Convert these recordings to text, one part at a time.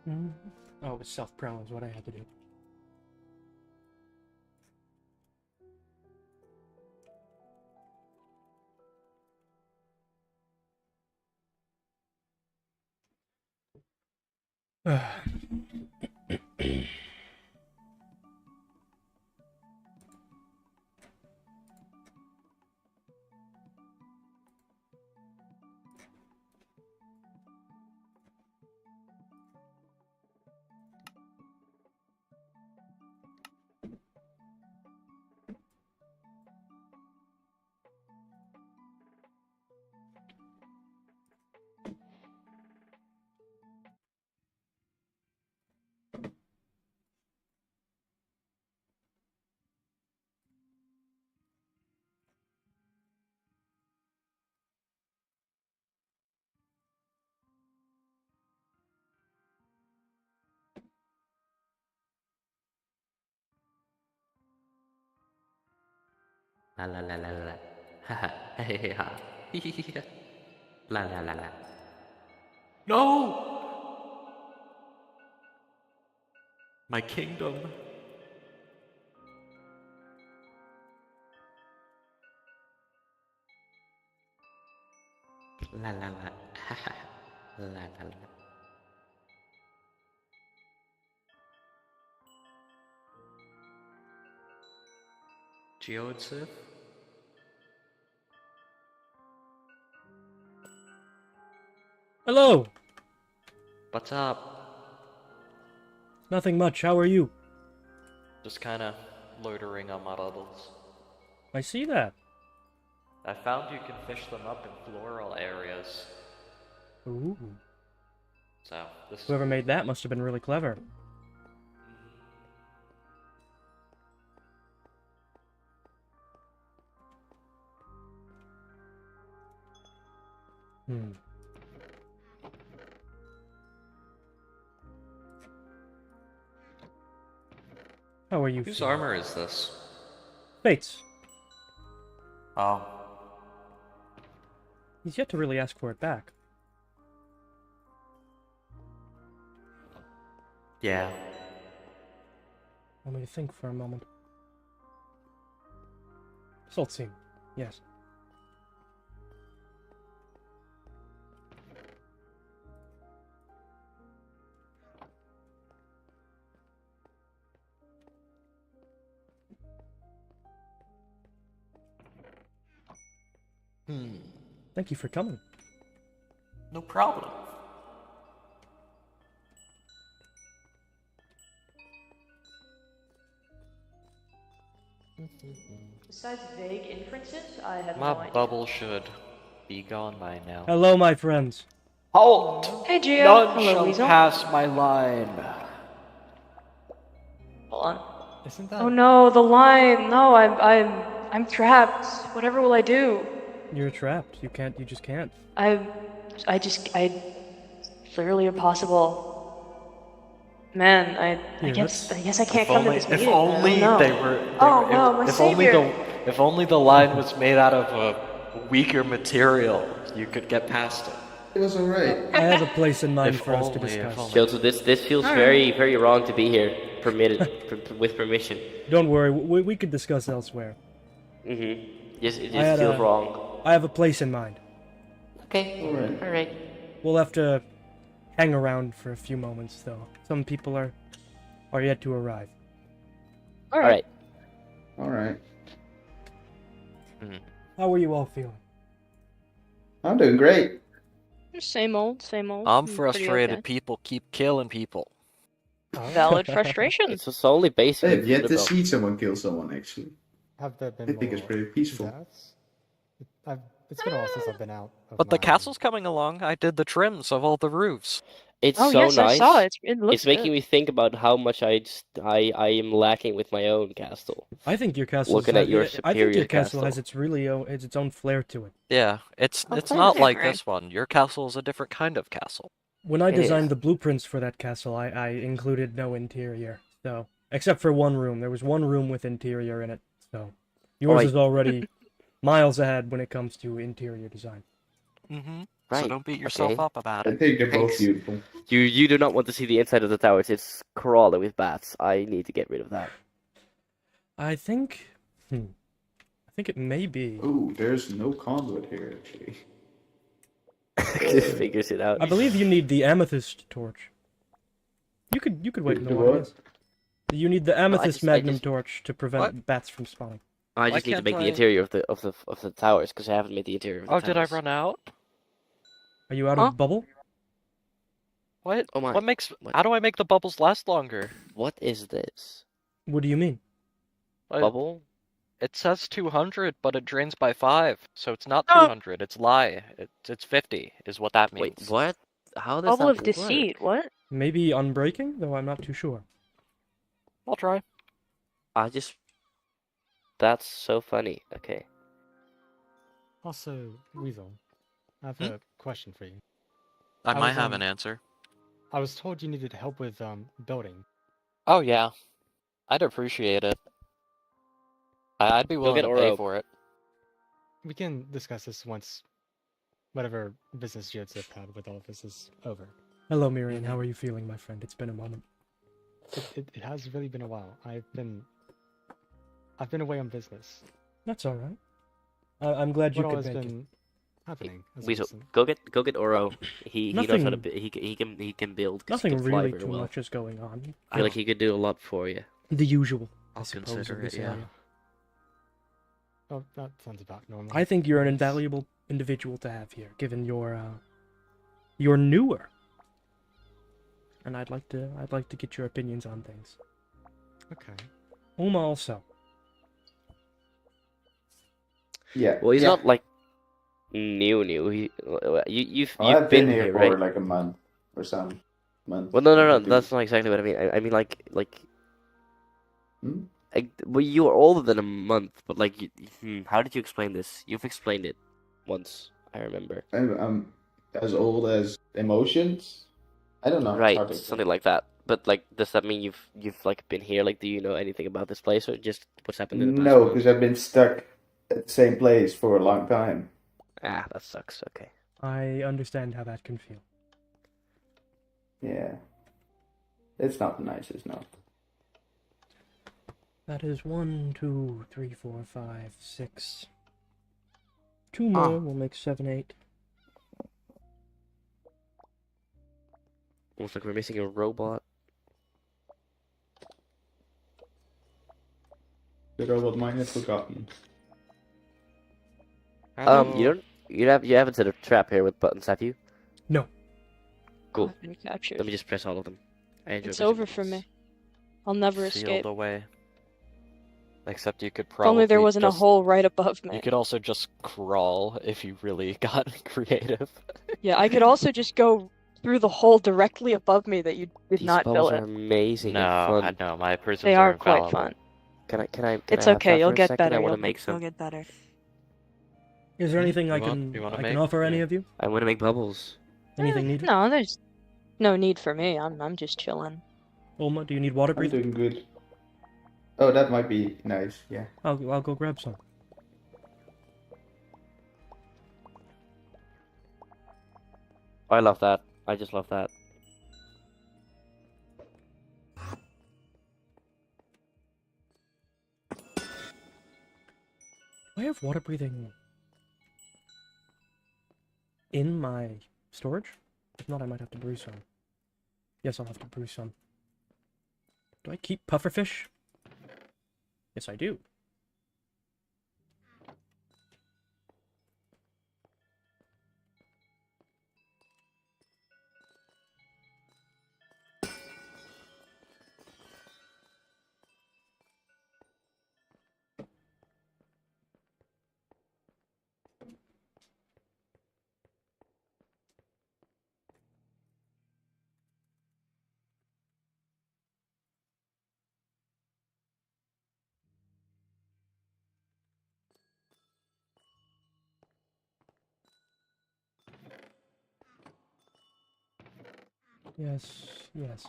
Mm. Oh, it was self-pro is what I had to do. La la la la la. Ha ha. Hey ha. La la la la. No! My kingdom. La la la. Ha ha. La la la. 𝙻𝚘𝚛𝚎? Hello! What's up? Nothing much, how are you? Just kinda loitering on my bubbles. I see that. I found you can fish them up in floral areas. Ooh. So, this is... Whoever made that must have been really clever. Hmm. How are you Whose feeling? armor is this? Fates. Oh. He's yet to really ask for it back. Yeah. Let me think for a moment. 𝙶𝚘𝚘𝚎, yes. Thank you for coming. No problem. Besides vague inferences, I have My no idea. bubble should be gone by now. Hello, my friends. Halt! Hey, Gio. None Hello, shall Weasel. pass my line. Hold on. Isn't that? Oh no, the line. No, I'm trapped. Whatever will I do? You're trapped. You just can't. I literally impossible. Man, I guess I can't come to this meeting. If only oh, no. they were. Oh no, my savior. If only the line was made out of a weaker material, you could get past it. It was alright. I have a place in mind If for us to only, if discuss. only. Chill, so this feels very wrong to be here. Permitted with permission. Don't worry, we could discuss elsewhere. Yes, it just feels wrong. I have a place in mind. Okay. All right. We'll have to hang around for a few moments, though. Some people are yet to arrive. All right. Alright. How are you all feeling? I'm doing great. Same old, same old. I'm pretty frustrated. okay. People keep killing people. Valid frustration. It's just only basically. I've yet to see someone kill someone, actually. Have there been I think it's more pretty peaceful. deaths? It's been a while since I've been out. But the castle's coming along. I did the trims of all the roofs. It's Oh so yes, nice. I saw it. It looks It's making good. me think about how much I am lacking with my own castle. I think your castle. Looking at your I think superior your castle castle. has its own flair to it. Yeah, it's not like this one. Your castle is a different kind of castle. When I It designed is. the blueprints for that castle, I included no interior, so except for one room. There was one room with interior in it, so yours is already miles ahead when it comes to interior design. Right. So don't beat yourself okay. up about I it. think they're both Thanks. beautiful. You do not want to see the inside of the towers. It's crawling with bats. I need to get rid of that. I think. I think it may be. Ooh, there's no conduit here actually. Just figures it out. I believe you need the amethyst torch. You could wait in the The water. what? Yes. You need the amethyst I magnum just- torch to prevent What? bats from spawning. I Why just need to can't make the I- interior of the towers because I haven't made the interior of the Oh, towers. did I run out? Are you out Huh? of bubble? What? Oh my. What makes? What? How do I make the bubbles last longer? What is this? What do you mean? Bubble? It says 200, but it drains by 5, so it's not Oh. 200. It's lie. It's 50, is what that means. Wait, what? How does Bubble that of deceit. work? What? Maybe unbreaking, though I'm not too sure. I'll try. I just. That's so funny. Okay. Also, Weasel, I have a question for you. I I might was, have an answer. I was told you needed help with building. Oh yeah, I'd appreciate it. I'd be willing get to pay Oro. for it. We can discuss this once whatever business Joseph had with all of this is over. Hello, Miriam. How are you feeling, my friend? It's been a moment. It has really been a while. I've been away on business. That's all right. I'm glad you What all could has make it. been happening? as of Weasel, recent? go get Oro. He knows how to Nothing- he can build. 'Cause he Nothing can fly really very too well. much is going on. I feel like he could do a lot for you. The usual, I I'll suppose, consider of this it, yeah. area. Oh, that sounds about normal. I think you're an Yes. invaluable individual to have here, given you're newer, and I'd like to get your opinions on things. Okay. Uma also. Yeah. Well, he's yeah. not like new. You've Oh, I've been here here, for right? like a month or some month. Well, no. That's not exactly what I mean. I mean like. Hmm? Well, you are older than a month, but like, how did you explain this? You've explained it once, I remember. I'm as old as emotions. I don't know. it's Right, hard to explain. something like that. But like, does that mean you've like been here? Like, do you know anything about this place, or just what's happened in the past No, month? because I've been stuck at the same place for a long time. Ah, that sucks. Okay. I understand how that can feel. Yeah. It's not nice, it's not. That is 1, 2, 3, 4, 5, 6. 2 more will make 7, 8. Almost like we're missing a robot. The robot might have forgotten. You haven't set a trap here with buttons, have you? No. Cool. I've been captured. Let me just press all of them. I enjoy It's pressing over for buttons. me. I'll never Sealed escape. away. Except you could If probably only there wasn't just, a hole right above me. You could also just crawl if you really got creative. Yeah, I could also just go through the hole directly above me that you did These not bubbles fill are it. amazing No, and I fun. know my prisons They are are quite infallible. fun. Can I It's have okay, that you'll for a get second? better. I want You'll to make some. get better. Is there anything I You can wanna I make? can offer any Yeah. of you? I want to make bubbles. Anything needed? No, there's no need for me. I'm just chilling. Ulma, do you need water I'm breathing? doing good. Oh, that might be nice, yeah. I'll go grab some. I love that. I just love that. Do I have water breathing in my storage? If not, I might have to brew some. Yes, I'll have to brew some. Do I keep pufferfish? Yes, I do. Yes.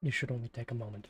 You should only take a moment.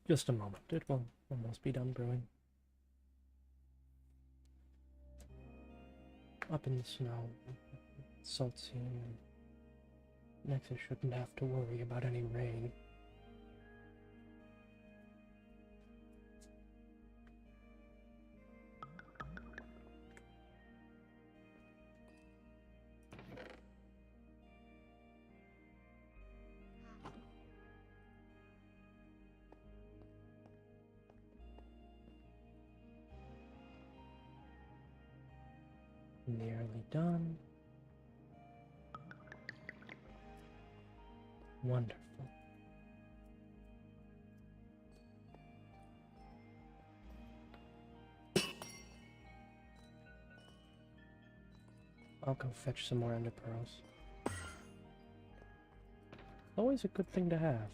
Just a moment. It will almost be done brewing. Up in the snow, 𝚘𝚘𝚛𝚎. Nexus shouldn't have to worry about any rain. Nearly done. Wonderful. I'll go fetch some more ender pearls. Always a good thing to have.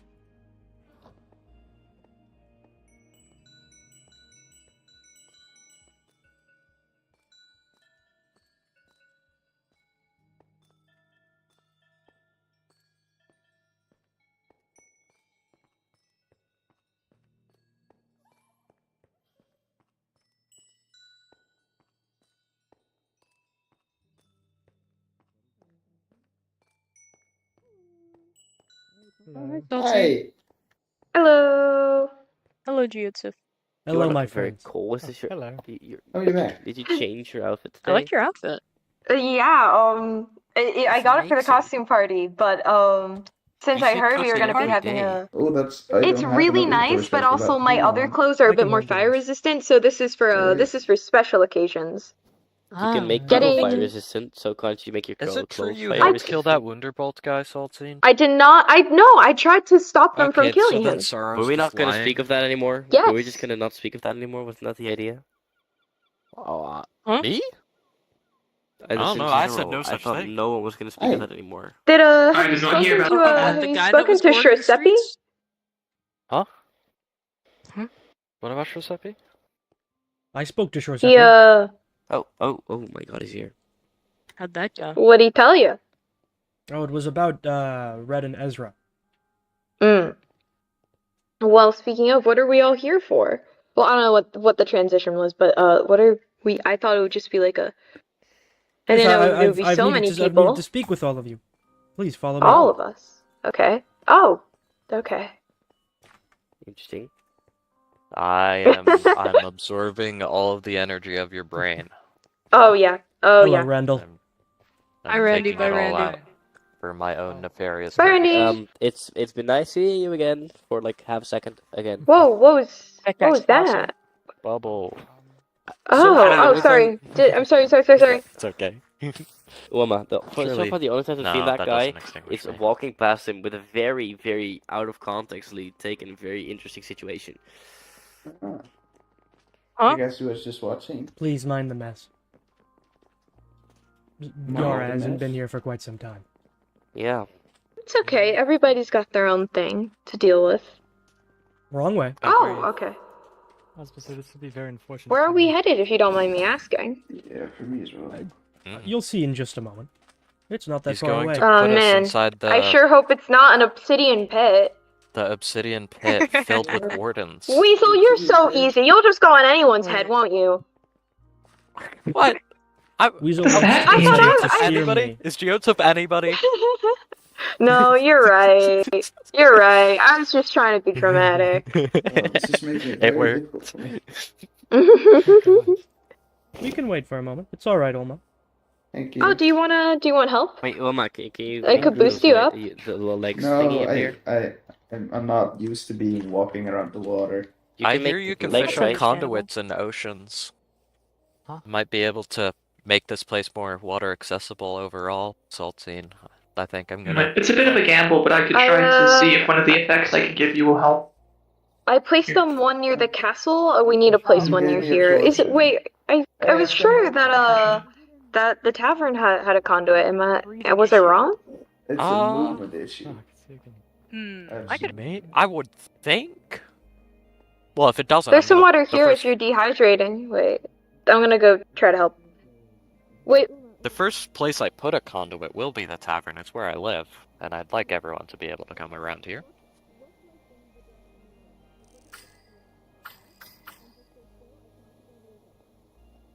Hey, Hello. Hello, 𝙗𝚘𝚎. You Hello, are my looking very friends. cool. Is Oh, this your? hello. how are you there? Did you change your outfit I today? like your outfit. Yeah, I That's got it for the amazing. costume party, but since You I should heard we were costume gonna be every having day. a Oh, that's. I It's don't have really enough nice, resources but for also that. my Hold other on. clothes are a I bit can more handle fire this. resistant, so this is for special occasions. You can make Ah. people fire Getting resistant, so can't you make your Is it true clothes you fire helped resistant? kill that Wunderbolt guy, 𝚘𝚘𝚛? I did not. I tried to stop them from Okay, so killing then him. Sora's Were we just not going to lying. speak of that anymore? Yes. Were we just going to not speak of that anymore? Wasn't that the idea? Oh, Huh? me? I don't just in know, I said general, no I such thought thing. no one was going to speak of Hey. that anymore. Did Alright, have you there's one here spoken about to the have you guy that spoken was to born in the 𝙗𝚘𝚎𝚑? streets? Huh? What about 𝚘𝚑𝚑? I spoke to He 𝚘𝚘𝚑. Oh my God, he's here. How'd that go? what'd he tell you? Oh, it was about Red and Ezra. Well, speaking of, what are we all here for? Well, I don't know what the transition was, but what are we? I thought it would just be like a. I Yes, didn't know there would be so many I've needed people. to speak with all of you. Please follow me. All of us. Okay. Oh. Okay. Interesting. I'm absorbing all of the energy of your brain. Oh yeah. Oh Hello, yeah. Randall. I'm Hi, Randy. taking Bye, it all Randy. out. for my own nefarious Bernie! It's been nice seeing you again for like half a second again. Whoa, what was That's that? bubble. Oh, sorry. I'm sorry. It's okay. Uma, so Surely- far the only time I've No, seen that that guy doesn't extinguish is me. walking past him with a very, very out of contextly taken, very interesting situation. I Huh? guess he was just watching. Please mind the mess. Mind Yara the hasn't mess. been here for quite some time. Yeah. It's okay. Everybody's got their own thing to deal with. Wrong way. Oh, okay. I was supposed to say this would be very unfortunate. Where are for we me. headed, if you don't mind me asking? Yeah, for me as well. You'll see in just a moment. It's not that He's far going away. to Oh, put us man. inside I sure hope it's not an obsidian pit. the obsidian pit filled with wardens. Weasel, you're so easy. You'll just go on anyone's head, won't you? What? Weasel I wants I thought Geodes to I- steer anybody? me. Is Geotip anybody? No, you're right. You're right. I was just trying to be dramatic. Well, this is making it It very worked. difficult for me. We can wait for a moment. It's alright, Olma. Thank you. Oh, do you want help? Wait, Uma, can you? I could boost you up. The little legs thingy No, up here. I'm not used to being walking around the water. I can hear make you can legs, fish on right? conduits in oceans. Huh? Might be able to make this place more water accessible overall. 𝙶𝚘𝚛𝚎. I think I'm gonna. It's a bit of a gamble, but I could try to see if one of the effects I could give you will help. I placed them one near the castle. We need to place one near here. Is it? Wait, I was sure that that the tavern had a conduit. Was I wrong? It's a movement issue. Oh, I can see again. I could. I would think. Well, if it doesn't, There's I'm some gonna- water the here first- if you're dehydrating. Wait, I'm gonna go try to help. Wait, The first place I put a conduit will be the tavern. It's where I live, and I'd like everyone to be able to come around here.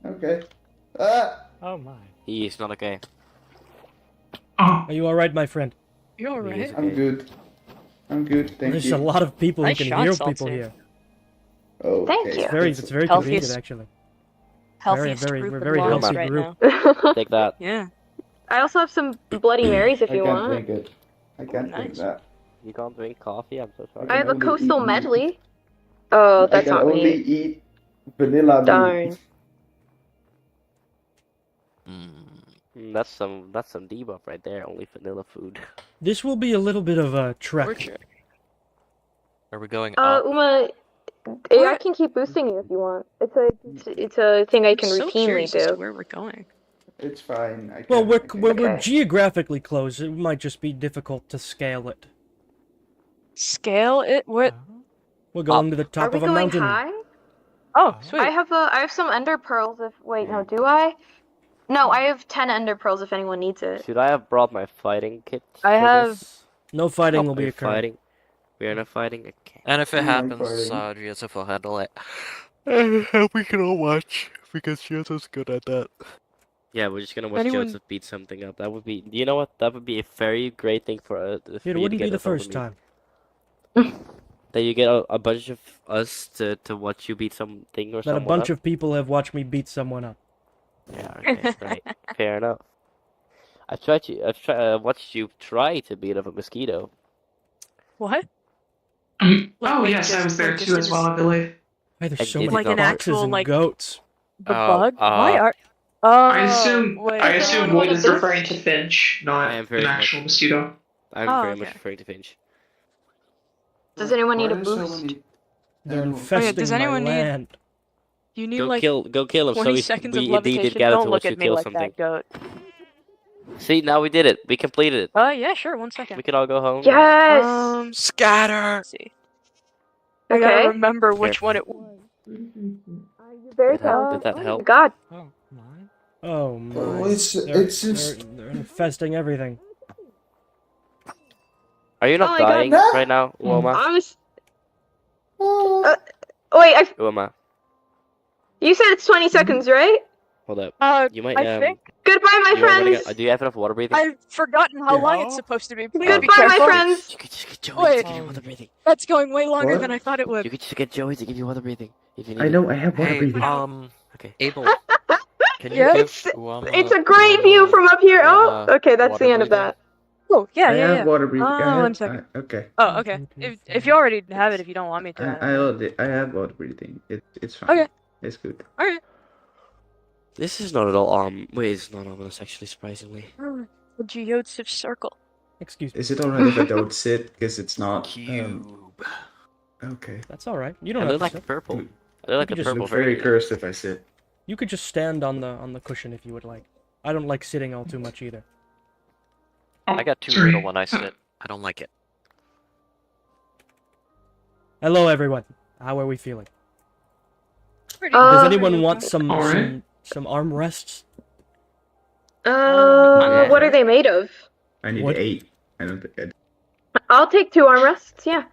Okay. Ah! Oh my. He's not okay. Oh, Are you alright, my friend? You're alright. I'm good. I'm good, thank There's you. a lot of people who Nice can shot, hear 𝙶𝚘𝚎. people here. Oh, Thank okay. you. It's very Healthiest- convenient, actually. Healthiest very- group we're of very blogs healthy right group. now. Take that. Yeah. I also have some Bloody Marys if I you can't want. drink it. I can't drink nice. that. You can't drink coffee. I'm so sorry. I have a only coastal eat meat. medley. Oh, that's I not can only me. eat vanilla meat. Darn. That's some debuff right there. Only vanilla food. This will be a little bit of a trek. Torture. Are we going up? Uma, I can keep boosting you if you want. It's a thing I can I'm so routinely curious as to do. where we're going. It's fine. I Well, can we're, drink it. we're Okay. geographically close. It might just be difficult to scale it. Scale it? What? We're going to the Are top we of a going mountain. high? Oh, sweet. I have some ender pearls. If wait, no, do I? No, I have 10 ender pearls if anyone needs it. Should I have brought my fighting kit? I for have- this? No fighting Oh, will be we're occurring. fighting. We're not fighting. Okay. And if it I'm happens, fighting. Geotip will handle it. We can all watch because Geotip's good at that. Yeah, we're just gonna watch Anyone- Joseph beat something up. That would be. You know what? That would be a very great thing for It for you to wouldn't get be the us all to first meet. time. That you get a bunch of us to watch you beat something or That a someone bunch up. of people have watched me beat someone up. Yeah, okay, right. Fair enough. I've watched you try to beat up a mosquito. What? oh like yes, I just- was there like just too in as a- well, I believe. Hey, there's Like so did many like an foxes actual, and like- goats. The Oh, bug? Why are? I assume wait. I assume Void is This? referring to Finch, not I am an very actual much- mosquito. I'm Oh, very much okay. referring to Finch. Does anyone need a Why are so boost? many They're animals? infesting does my anyone need- land. You need Go like kill him. So 20 we seconds of indeed did levitation. gather Don't to look watch you at me kill like something. that, goat. See, now we did it. We completed it. Yeah, sure. 1 second. We can all go home. Yes. Scatter! Let's see. I gotta Okay. remember which one it was. Very Did that- did talented. that Oh my help? God. Oh, mine? Oh my. Oh, it's They're infesting everything. Are you Oh not my God. dying Ah! right now, Uoma? I was. Oh. Wait, Uoma, you said it's 20 seconds, right? hold up. Uh, You might I think Goodbye, my you are running friends. do you have enough water breathing? I've forgotten how long Yeah. it's supposed to be. Please be Goodbye, my careful. friends. You could just get Joey Wait. to give you water breathing. That's going way longer What? than I thought it You would. could just get Joey to give you water breathing. If you need I know, I have water Hey, breathing. Okay. Abel, can you Yeah? give It's Uoma it's a great view from up here. Oh, Uoma okay, that's the water end of breathing? that. Oh, yeah, I yeah, have yeah. water breathing. Oh, 1 second. Okay. Oh, okay. If you already have it, if you don't want me to, I have water breathing. It's fine. Okay. It's good. Alright. This is not at all wait, it's not ominous actually, surprisingly. The geodesive circle. Excuse me. Is it alright if I don't sit? Because it's not. Cube. Okay. That's all right. You don't I have look to like sit. purple. I look like You the just purple Look very version. cursed if I sit. You could just stand on the cushion if you would like. I don't like sitting all too much either. I got too sorry. little when I sit. I don't like it. Hello, everyone. How are we feeling? Pretty Does Uh, anyone want some Alright. some arm rests? What are they made of? I need What? 8. I don't think I'll take 2 armrests, yeah.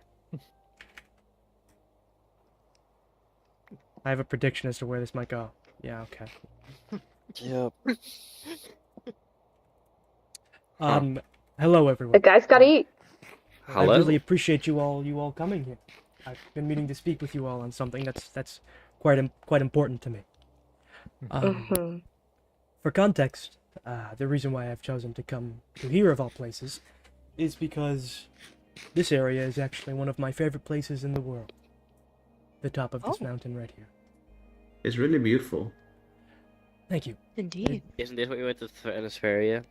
I have a prediction as to where this might go. Yeah, okay. Yep. Hello, The everyone. guy's gotta eat. I really appreciate you all coming here. I've been meaning to speak with you all on something that's quite important to me. Mhm. For context, the reason why I've chosen to come to here of all places is because this area is actually one of my favorite places in the world. The top of this mountain right here. it's really beautiful. Thank you. Indeed. Isn't this what we went to Ionospheria?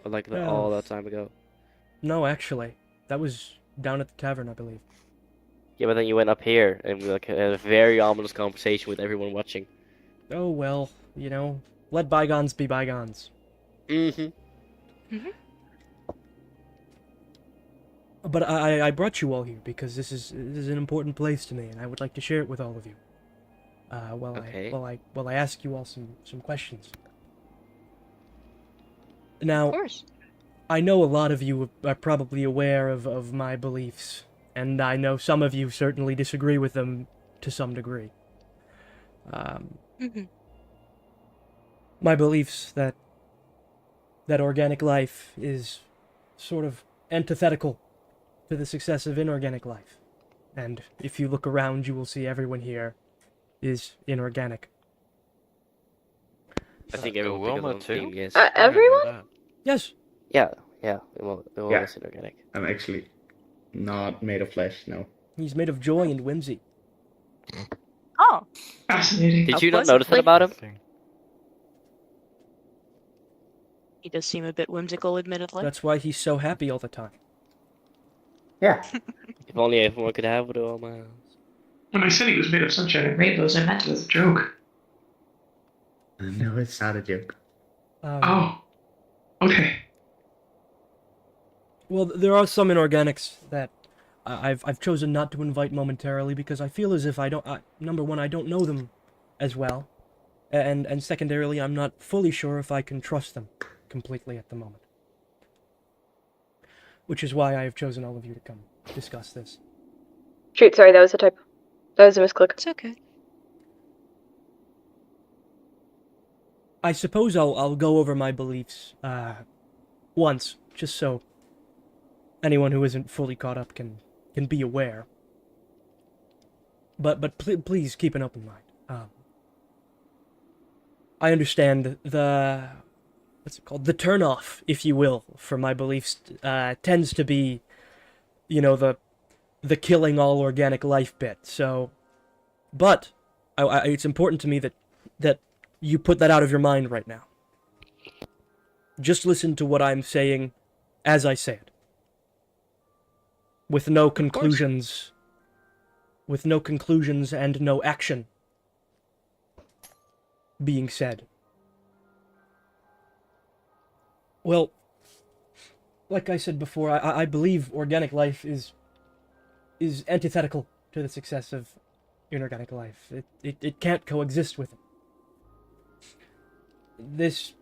Or like Yeah. all that time ago? No, actually, that was down at the tavern, I believe. Yeah, but then you went up here and we like had a very ominous conversation with everyone watching. Oh well, let bygones be bygones. Mm-hmm. But I brought you all here because this is an important place to me, and I would like to share it with all of you. Okay. While I ask you all some questions. Now, Of course. I know a lot of you are probably aware of my beliefs, and I know some of you certainly disagree with them to some degree. My beliefs that organic life is sort of antithetical to the success of inorganic life. And if you look around, you will see everyone here is inorganic. I think everyone picked up Wilma on too? theme, yes. Everyone? Yes. Yeah, well, Yeah. that's inorganic. I'm actually not made of flesh, no. He's made of joy and whimsy. Oh. Fascinating. Did How you not pleasant. notice that about him? Interesting. He does seem a bit whimsical, admittedly. That's why he's so happy all the time. Yeah. If only everyone could have it all, man. When I said he was made of sunshine and rainbows, I meant it as a joke. No, it's not a joke. Oh. Okay. Well, there are some inorganics that I've chosen not to invite momentarily because I feel as if number one, I don't know them as well, and secondarily, I'm not fully sure if I can trust them completely at the moment. Which is why I have chosen all of you to come discuss this. Shoot, sorry, that was a typo. That was a misclick. It's okay. I suppose I'll go over my beliefs once, just so anyone who isn't fully caught up can be aware. But please keep an open mind. I understand the turnoff, if you will, for my beliefs tends to be, the killing all organic life bit. So, but it's important to me that you put that out of your mind right now. Just listen to what I'm saying as I say it. With no conclusions. With no conclusions and no action being said. Well, like I said before, I believe organic life is antithetical to the success of inorganic life. It can't coexist with it. This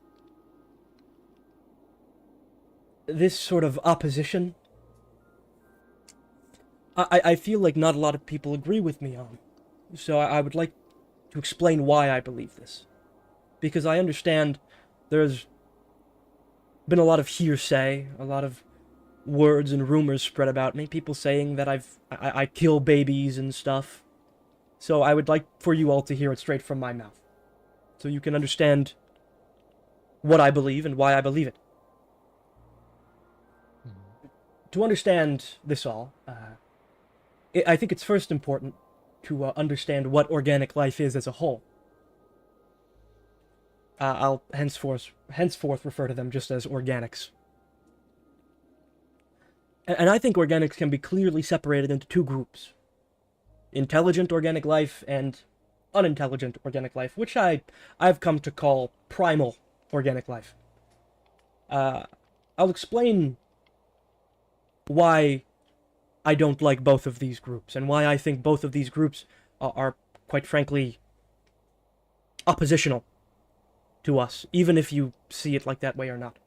sort of opposition, I feel like not a lot of people agree with me on. So I would like to explain why I believe this. Because I understand there's been a lot of hearsay, a lot of words and rumors spread about me, people saying that I kill babies and stuff. So I would like for you all to hear it straight from my mouth. So you can understand what I believe and why I believe it. to understand this all, I think it's first important to understand what organic life is as a whole. I'll henceforth refer to them just as organics. And I think organics can be clearly separated into two groups. Intelligent organic life and unintelligent organic life, which I've come to call primal organic life. I'll explain why I don't like both of these groups, and why I think both of these groups are quite frankly, oppositional to us, even if you see it like that way or not.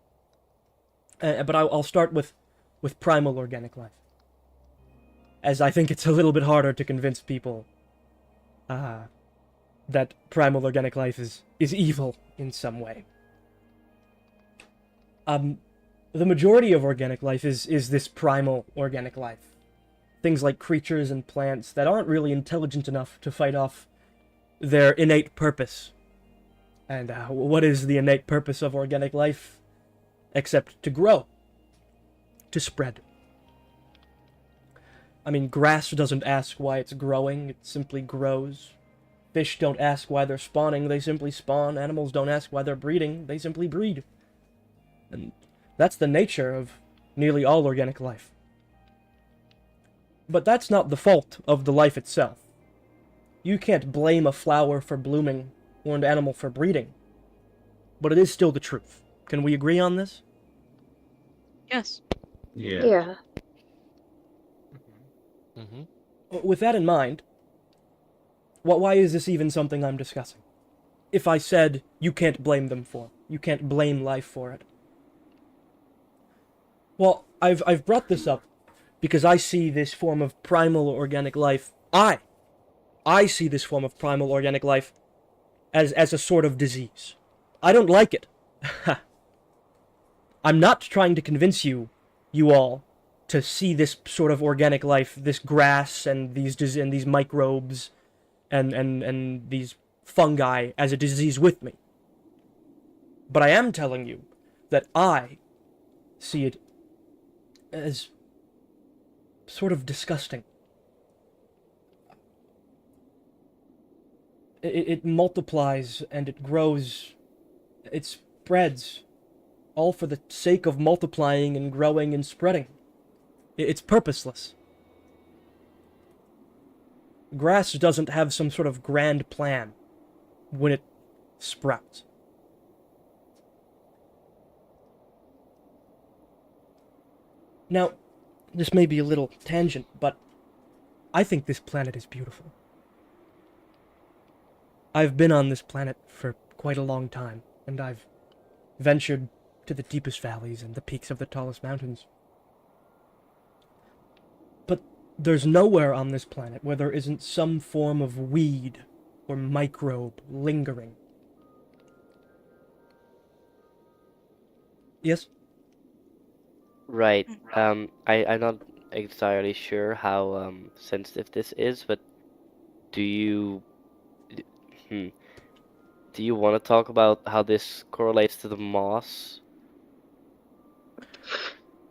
But I'll start with primal organic life, as I think it's a little bit harder to convince people that primal organic life is evil in some way. The majority of organic life is this primal organic life. Things like creatures and plants that aren't really intelligent enough to fight off their innate purpose. And what is the innate purpose of organic life? Except to grow. To spread. I mean, grass doesn't ask why it's growing, it simply grows. Fish don't ask why they're spawning, they simply spawn. Animals don't ask why they're breeding, they simply breed. And that's the nature of nearly all organic life. But that's not the fault of the life itself. You can't blame a flower for blooming or an animal for breeding. But it is still the truth. Can we agree on this? Yes. Yeah. With that in mind, why is this even something I'm discussing? If I said you can't blame them for it, you can't blame life for it. Well, I've brought this up because I see this form of primal organic life. I see this form of primal organic life as a sort of disease. I don't like it. I'm not trying to convince you all, to see this sort of organic life, this grass and these microbes and these fungi as a disease with me. But I am telling you that I see it as sort of disgusting. It multiplies and it grows, it spreads, all for the sake of multiplying and growing and spreading. It's purposeless. Grass doesn't have some sort of grand plan when it sprouts. Now, this may be a little tangent, but I think this planet is beautiful. I've been on this planet for quite a long time, and I've ventured to the deepest valleys and the peaks of the tallest mountains. But there's nowhere on this planet where there isn't some form of weed or microbe lingering. Yes? Right. I'm not entirely sure how sensitive this is, but do you want to talk about how this correlates to the moss?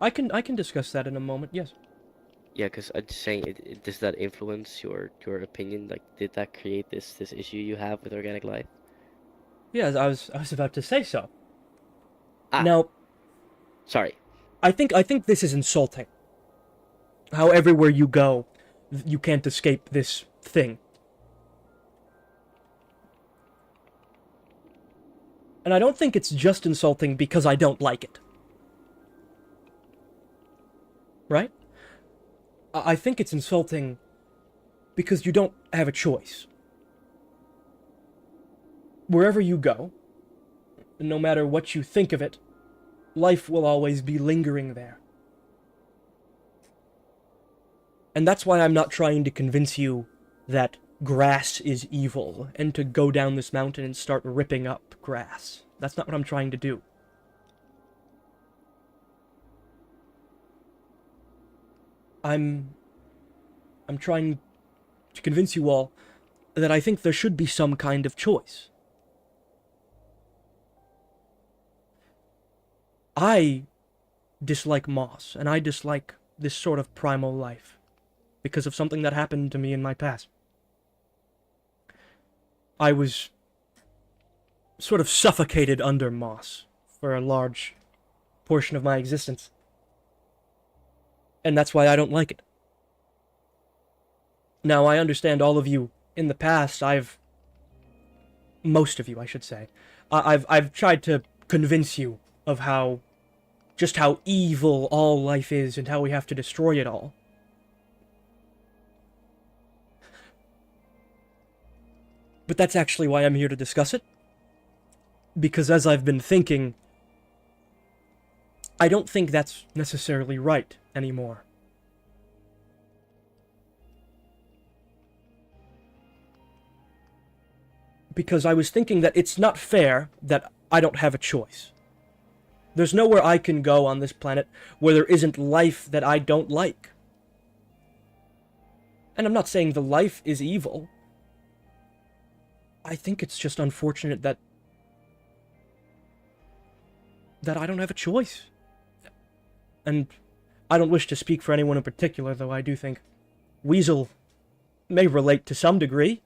I can discuss that in a moment. Yes. Yeah, because I'm just saying, does that influence your opinion? Like, did that create this issue you have with organic life? Yeah, I was about to say so. Now, sorry. I think this is insulting. How everywhere you go, you can't escape this thing. And I don't think it's just insulting because I don't like it. Right? I think it's insulting because you don't have a choice. Wherever you go, no matter what you think of it, life will always be lingering there. And that's why I'm not trying to convince you that grass is evil and to go down this mountain and start ripping up grass. That's not what I'm trying to do. I'm trying to convince you all that I think there should be some kind of choice. I dislike moss, and I dislike this sort of primal life because of something that happened to me in my past. I was sort of suffocated under moss for a large portion of my existence. And that's why I don't like it. Now, I understand all of you in the past, most of you, I should say, I've tried to convince you of just how evil all life is and how we have to destroy it all. But that's actually why I'm here to discuss it. Because as I've been thinking, I don't think that's necessarily right anymore. Because I was thinking that it's not fair that I don't have a choice. There's nowhere I can go on this planet where there isn't life that I don't like. And I'm not saying the life is evil. I think it's just unfortunate that I don't have a choice. And I don't wish to speak for anyone in particular, though I do think Weasel may relate to some degree.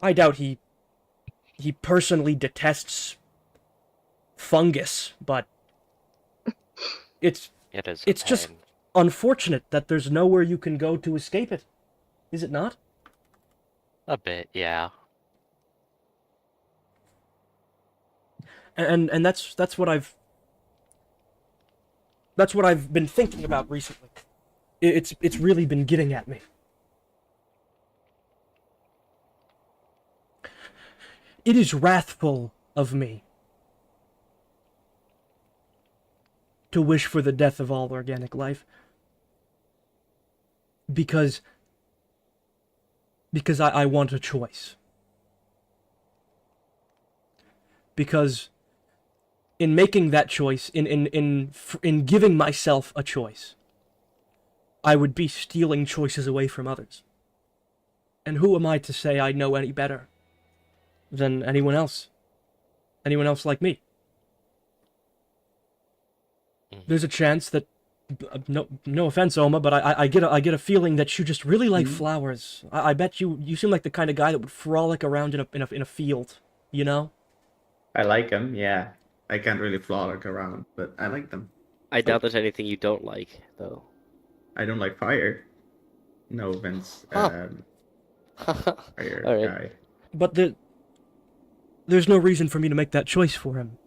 I doubt he personally detests fungus, but it's just unfortunate that there's nowhere you can go to escape it. Is it not? A bit, yeah. And that's what I've been thinking about recently. It's really been getting at me. It is wrathful of me to wish for the death of all organic life, because I want a choice. Because in making that choice, in giving myself a choice, I would be stealing choices away from others. And who am I to say I know any better than anyone else like me? There's a chance that, no offense, Oma, but I get a feeling that you just really like flowers. I bet you seem like the kind of guy that would frolic around in a field, you know? I like them, yeah. I can't really frolic around, but I like them. I doubt there's anything you don't like, though. I don't like fire. No offense, fire Alright. guy. But there's no reason for me to make that choice for him.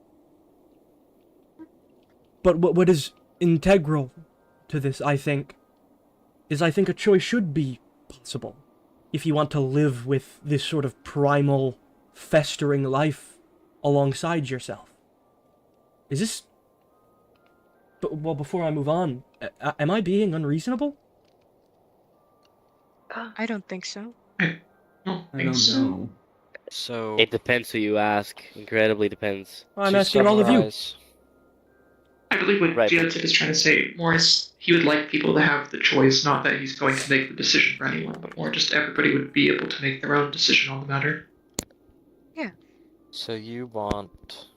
But what is integral to this, I think a choice should be possible if you want to live with this sort of primal, festering life alongside yourself. Is this... Well, before I move on, am I being unreasonable? I don't think so. I don't I think don't so. know. So, It depends who you ask. Incredibly depends. I'm to asking all of you. summarize- I believe what Right. J.L. is trying to say more is he would like people to have the choice, not that he's going to make the decision for anyone, but more just everybody would be able to make their own decision on the matter. So you want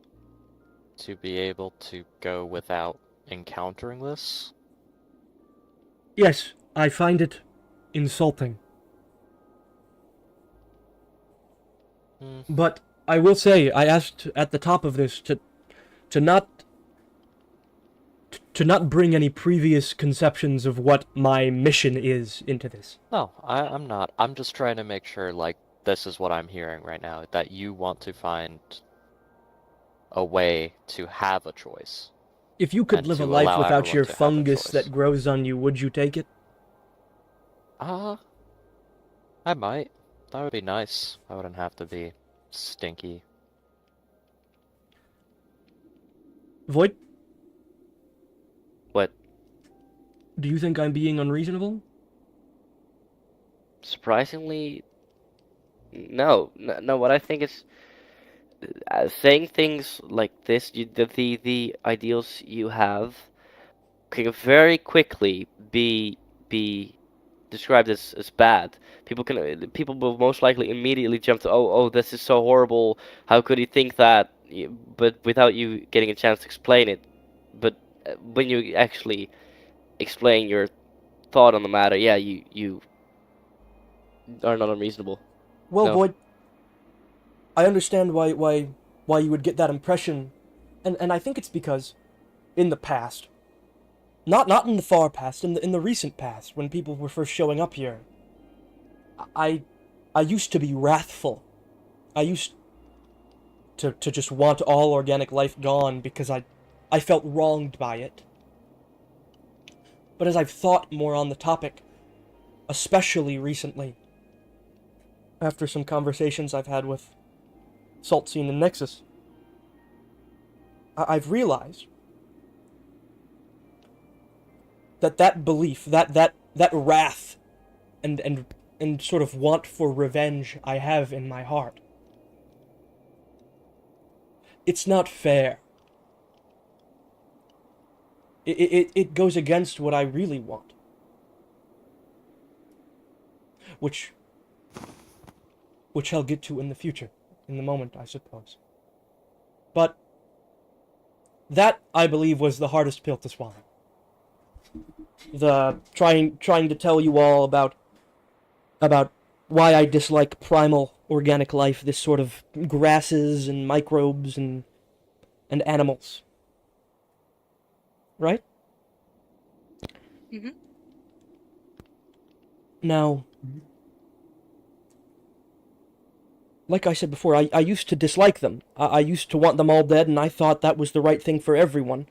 to be able to go without encountering this? Yes, I find it insulting. But I will say, I asked at the top of this to not bring any previous conceptions of what my mission is into this. No, I'm not. I'm just trying to make sure, like, this is what I'm hearing right now, that you want to find a way to have a choice. If you could And live a to life allow without your everyone to have a fungus choice. that grows on you, would you take it? I might. That would be nice. I wouldn't have to be stinky. Void, What? do you think I'm being unreasonable? Surprisingly, no. No, what I think is saying things like this, the ideals you have can very quickly be described as bad. People will most likely immediately jump to, oh, this is so horrible. How could he think that? But without you getting a chance to explain it. But when you actually explain your thought on the matter, yeah, you are not unreasonable. Well, No. Void, I understand why you would get that impression, and I think it's because, in the past, not in the far past, in the recent past, when people were first showing up here, I used to be wrathful. I used to just want all organic life gone because I felt wronged by it. But as I've thought more on the topic, especially recently, after some conversations I've had with 𝙶𝚘𝚛𝚎 and Nexus, I've realized that belief, that wrath, and sort of want for revenge I have in my heart, it's not fair. It goes against what I really want. Which I'll get to in the future, in the moment, I suppose. But that, I believe, was the hardest pill to swallow. The trying to tell you all about why I dislike primal organic life, this sort of grasses and microbes and animals. Right? Mm-hmm. Now, like I said before, I used to dislike them. I used to want them all dead, and I thought that was the right thing for everyone.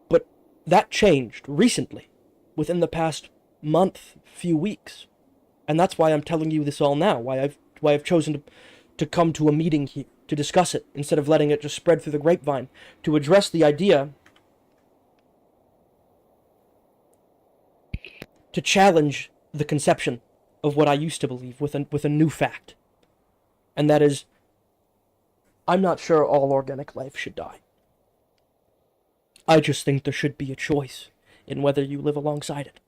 But that changed recently, within the past month, few weeks. And that's why I'm telling you this all now, why I've chosen to come to a meeting here, to discuss it, instead of letting it just spread through the grapevine, to address the idea, to challenge the conception of what I used to believe with a new fact. And that is, I'm not sure all organic life should die. I just think there should be a choice in whether you live alongside it.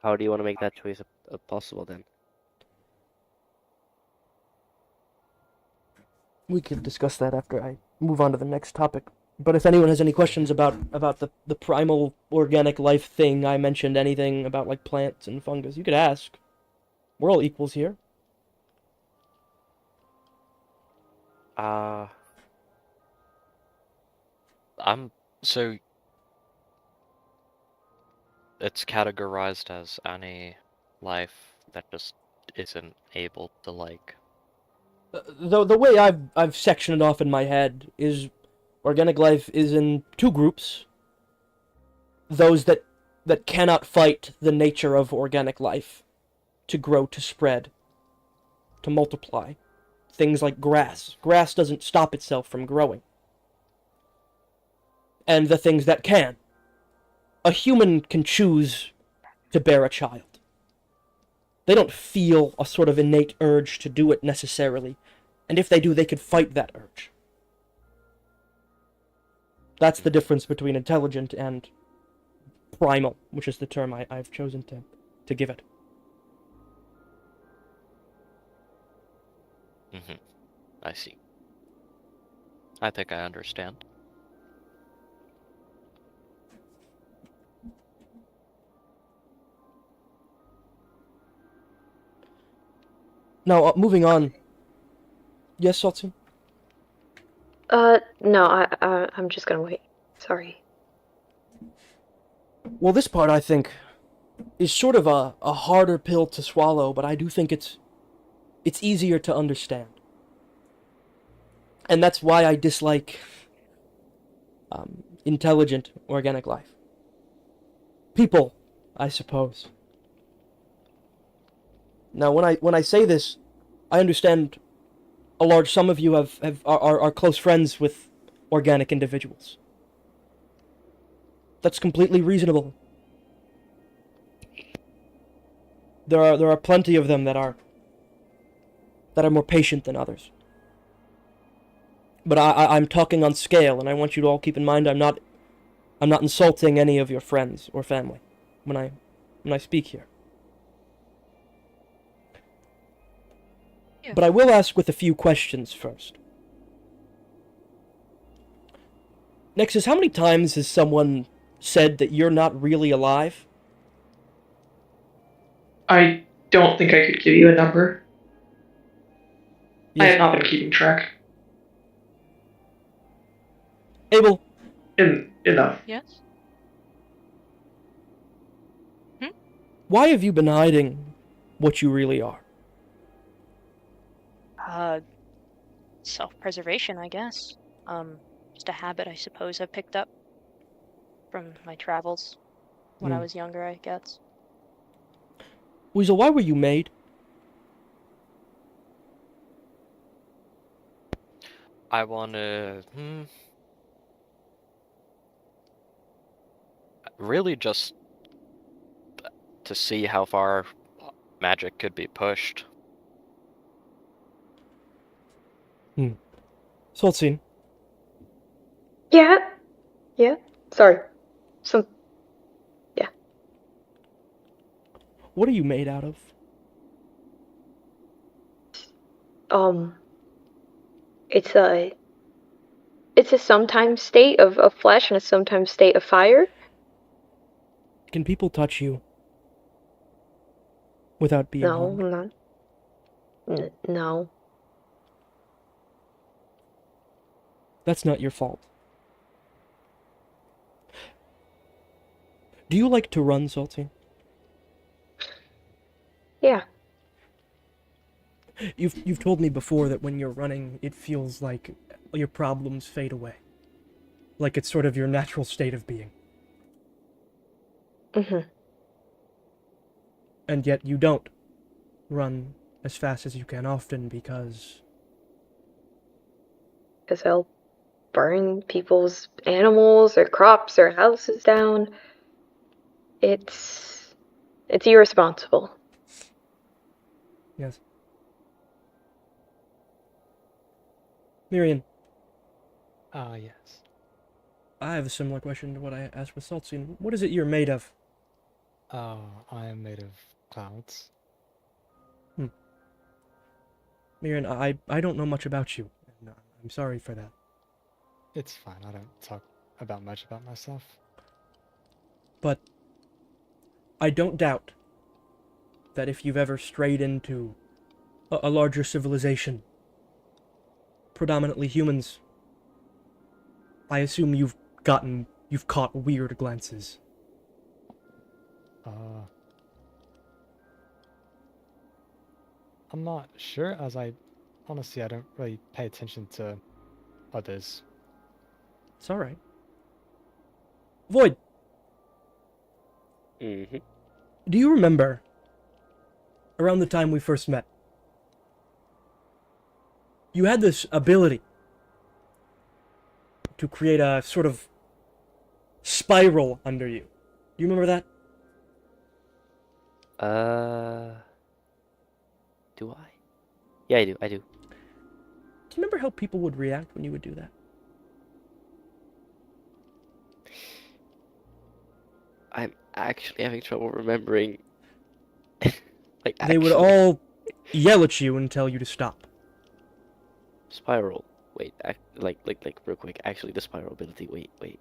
How do you want to make that choice possible then? We could discuss that after I move on to the next topic. But if anyone has any questions about the primal organic life thing I mentioned, anything about like plants and fungus, you could ask. We're all equals here. So it's categorized as any life that just isn't able to like. The way I've sectioned it off in my head is organic life is in two groups. Those that cannot fight the nature of organic life to grow, to spread, to multiply. Things like grass. Grass doesn't stop itself from growing. And the things that can. A human can choose to bear a child. They don't feel a sort of innate urge to do it necessarily. And if they do, they could fight that urge. That's the difference between intelligent and primal, which is the term I've chosen to give it. Mm-hmm. I see. I think I understand. Now, moving on. Yes, 𝙶𝚘𝚛𝚎? No, I'm just gonna wait. Sorry. Well, this part, I think, is sort of a harder pill to swallow, but I do think it's easier to understand. And that's why I dislike intelligent organic life. People, I suppose. Now, when I say this, I understand a large sum of you are close friends with organic individuals. That's completely reasonable. There are plenty of them that are more patient than others. But I'm talking on scale, and I want you to all keep in mind I'm not insulting any of your friends or family when I speak here. Yeah. But I will ask with a few questions first. Nexus, how many times has someone said that you're not really alive? I don't think I could give you a number. I Yes. have not been keeping track. Abel. Enough. Yes? Why have you been hiding what you really are? Self-preservation, I guess. Just a habit, I suppose, I picked up from my travels when I was younger, I guess. Weasel, why were you made? I wanna... Really just to see how far magic could be pushed. 𝙶𝚘𝚛𝚎. Yeah. Yeah. Sorry. Yeah. What are you made out of? It's a sometimes state of flesh and a sometimes state of fire. Can people touch you without being No, harmed? no. That's not your fault. Do you like to run, 𝙶𝚘𝚛? Yeah. You've told me before that when you're running, it feels like your problems fade away. Like it's sort of your natural state of being. And yet you don't run as fast as you can often because They'll burn people's animals or crops or houses down. It's irresponsible. Yes. Miriam. Yes. I have a similar question to what I asked with 𝙶𝚘𝚛. What is it you're made of? I am made of clouds. Miriam, I don't know much about you. And I'm sorry for that. It's fine, I don't talk about much about myself. But I don't doubt that if you've ever strayed into a larger civilization, predominantly humans, I assume you've caught weird glances. I'm not sure, as honestly, I don't really pay attention to others. It's alright. Void! Mm-hmm. Do you remember, around the time we first met, you had this ability to create a sort of spiral under you. Do you remember that? Do I? Yeah, I do. Do you remember how people would react when you would do that? I'm actually having trouble remembering. They would all yell at you and tell you to stop. Spiral. Wait, like real quick. Actually, the spiral ability. Wait.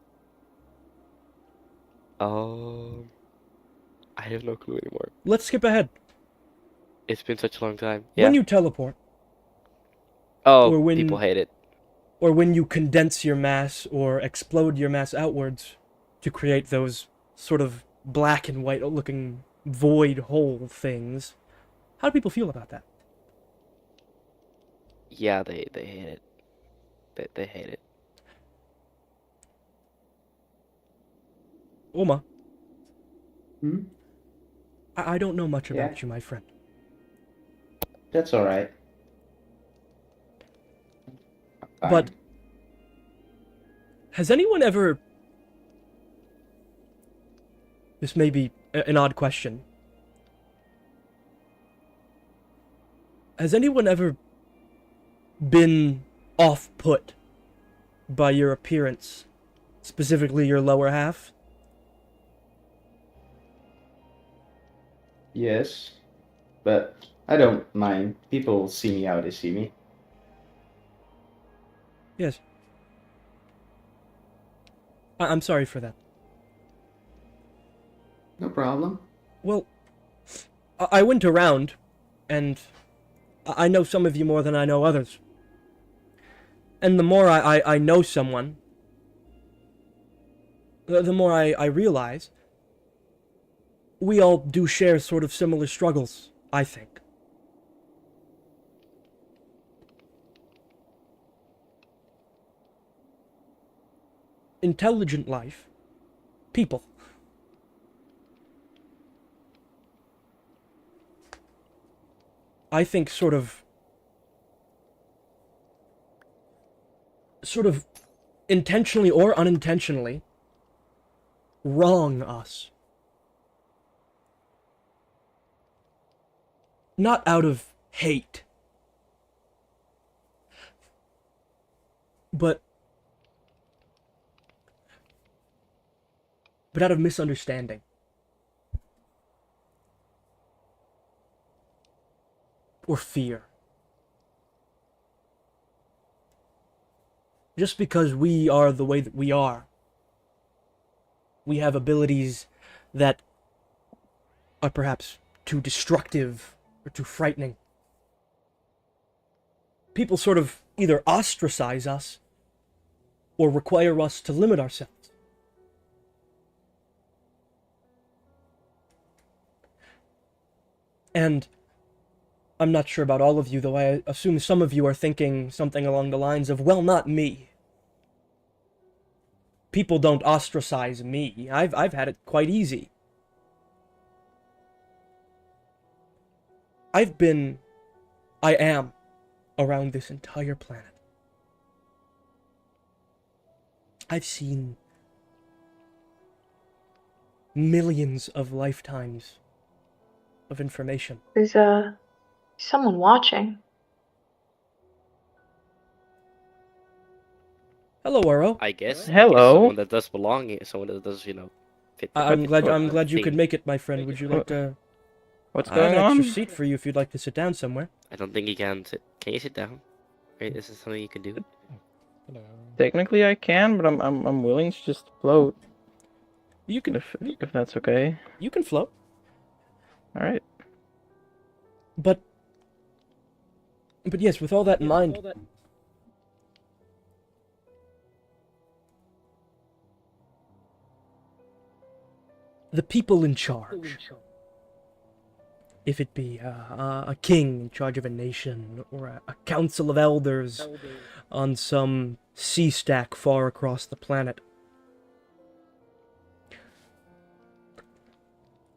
I have no clue anymore. Let's skip ahead. It's been such a long time. Yeah. When you teleport. Oh, or when, people hate it. Or when you condense your mass or explode your mass outwards to create those sort of black and white looking void hole things. How do people feel about that? Yeah, they hate it. They hate it. Oma. Hmm? I don't know much about you, my friend. That's alright. But has anyone ever... This may be an odd question. Has anyone ever been off-put by your appearance, specifically your lower half? Yes, but I don't mind. People see me how they see me. Yes. I'm sorry for that. No problem. Well, I went around, and I know some of you more than I know others. And the more I know someone, the more I realize we all do share sort of similar struggles, I think. Intelligent life, people. I think sort of intentionally or unintentionally wrong us. Not out of hate, but out of misunderstanding. Or fear. Just because we are the way that we are, we have abilities that are perhaps too destructive or too frightening. People sort of either ostracize us or require us to limit ourselves. And I'm not sure about all of you, though I assume some of you are thinking something along the lines of, well, not me. People don't ostracize me. I've had it quite easy. I am around this entire planet. I've seen millions of lifetimes of information. There's someone watching. Hello, Aro. I guess. Hello. Someone that does belong here. Someone that does, fit the I'm purpose glad you thing. could make it, my friend. Would you like to? What's I have going an on? extra seat for you if you'd like to sit down somewhere. I don't think you can sit. Can you sit down? Right, this is something you can do. Hello. Technically, I can, but I'm willing to just float. You can, if that's okay. You can float. All right. But yes, with all that in mind, the people in charge, if it be a king in charge of a nation, or a council of elders on some sea stack far across the planet,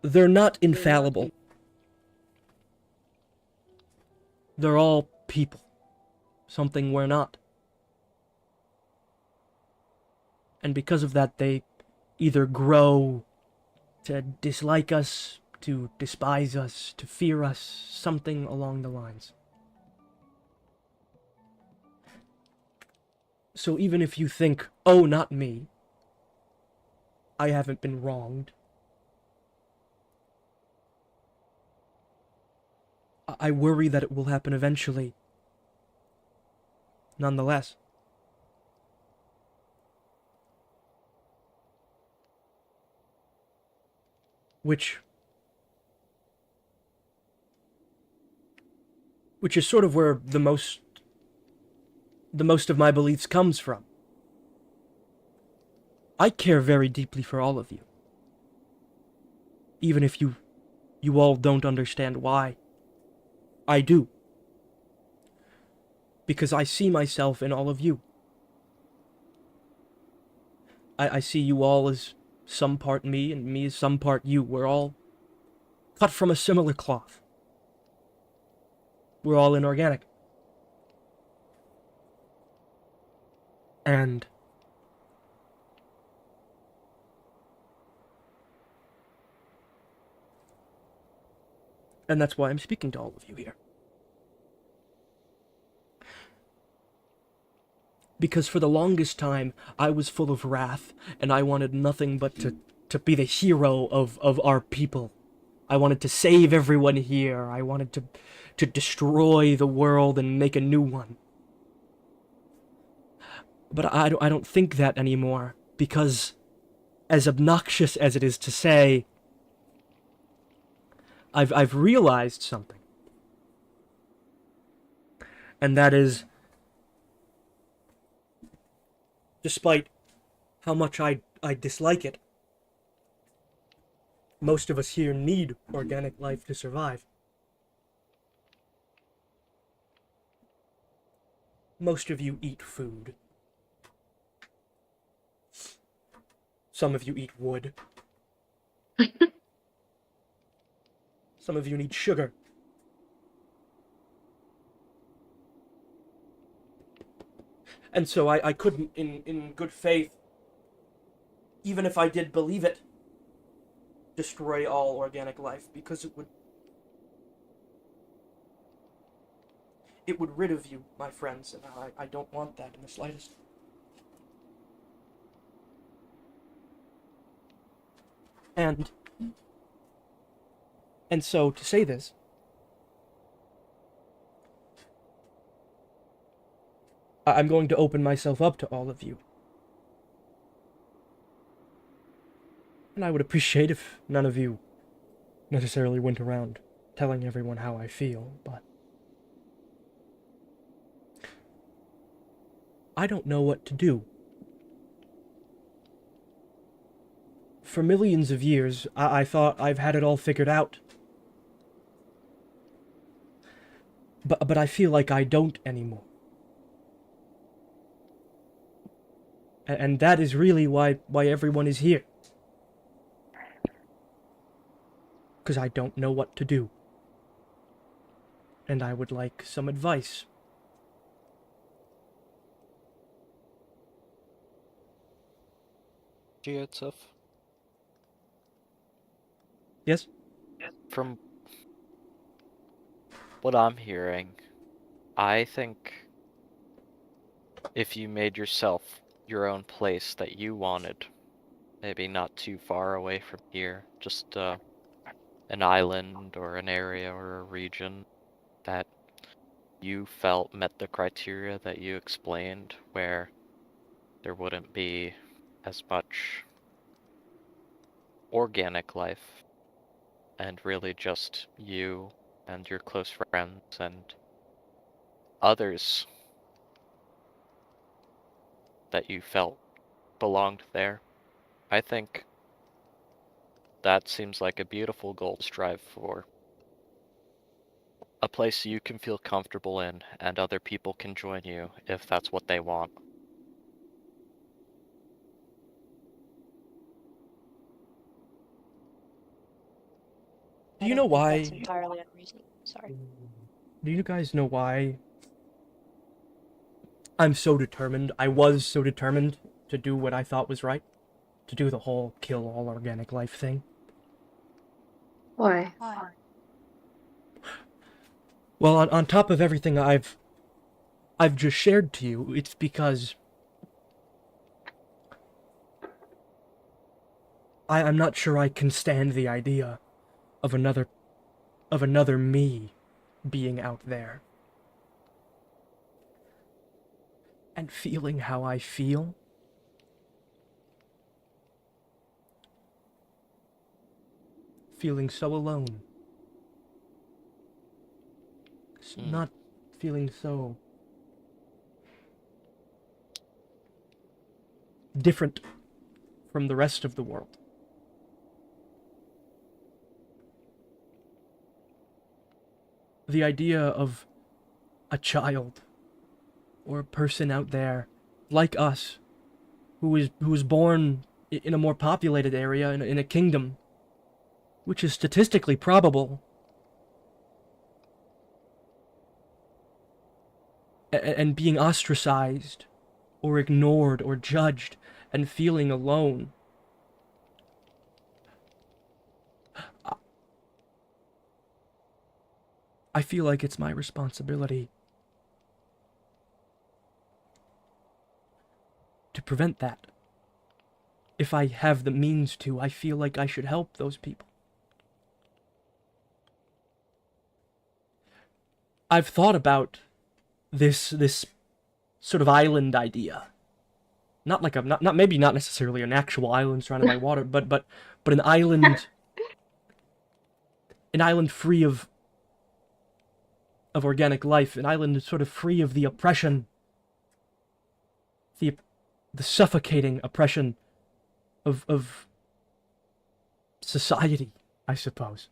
they're not infallible. They're all people. Something we're not. And because of that, they either grow to dislike us, to despise us, to fear us, something along the lines. So even if you think, oh, not me, I haven't been wronged, I worry that it will happen eventually. Nonetheless. Which is sort of where the most of my beliefs comes from. I care very deeply for all of you. Even if you all don't understand why. I do. Because I see myself in all of you. I see you all as some part me, and me as some part you. We're all cut from a similar cloth. We're all inorganic. And that's why I'm speaking to all of you here. Because for the longest time, I was full of wrath, and I wanted nothing but to be the hero of our people. I wanted to save everyone here. I wanted to destroy the world and make a new one. But I don't think that anymore. because, as obnoxious as it is to say, I've realized something. And that is, despite how much I dislike it, most of us here need organic life to survive. Most of you eat food. Some of you eat wood. Some of you need sugar. And so I couldn't, in good faith, even if I did believe it, destroy all organic life, because it would rid of you, my friends, and I don't want that in the slightest. And so, to say this, I'm going to open myself up to all of you. And I would appreciate if none of you necessarily went around telling everyone how I feel, but I don't know what to do. For millions of years, I thought I've had it all figured out. But I feel like I don't anymore. And that is really why everyone is here. Because I don't know what to do. And I would like some advice. 𝙻𝚘𝚛𝚎. Yes? From what I'm hearing, I think if you made yourself your own place that you wanted, maybe not too far away from here, just an island or an area or a region that you felt met the criteria that you explained, where there wouldn't be as much organic life and really just you and your close friends and others that you felt belonged there. I think that seems like a beautiful goal to strive for. A place you can feel comfortable in and other people can join you if that's what they want. Do you know why? That's entirely unreasonable. Sorry. Do you guys know why I'm so determined? I was so determined to do what I thought was right. To do the whole kill all organic life thing. Why? Well, on top of everything I've just shared to you, it's because I'm not sure I can stand the idea of another me being out there and feeling how I feel. Feeling so alone. Not feeling so different from the rest of the world. The idea of a child or a person out there like us who is born in a more populated area, in a kingdom which is statistically probable, and being ostracized or ignored or judged and feeling alone. I feel like it's my responsibility to prevent that. If I have the means to, I feel like I should help those people. I've thought about this sort of island idea. not like a not maybe not necessarily an actual island surrounded by water, but an island free of organic life, an island sort of free of the oppression, the suffocating oppression of society, I suppose.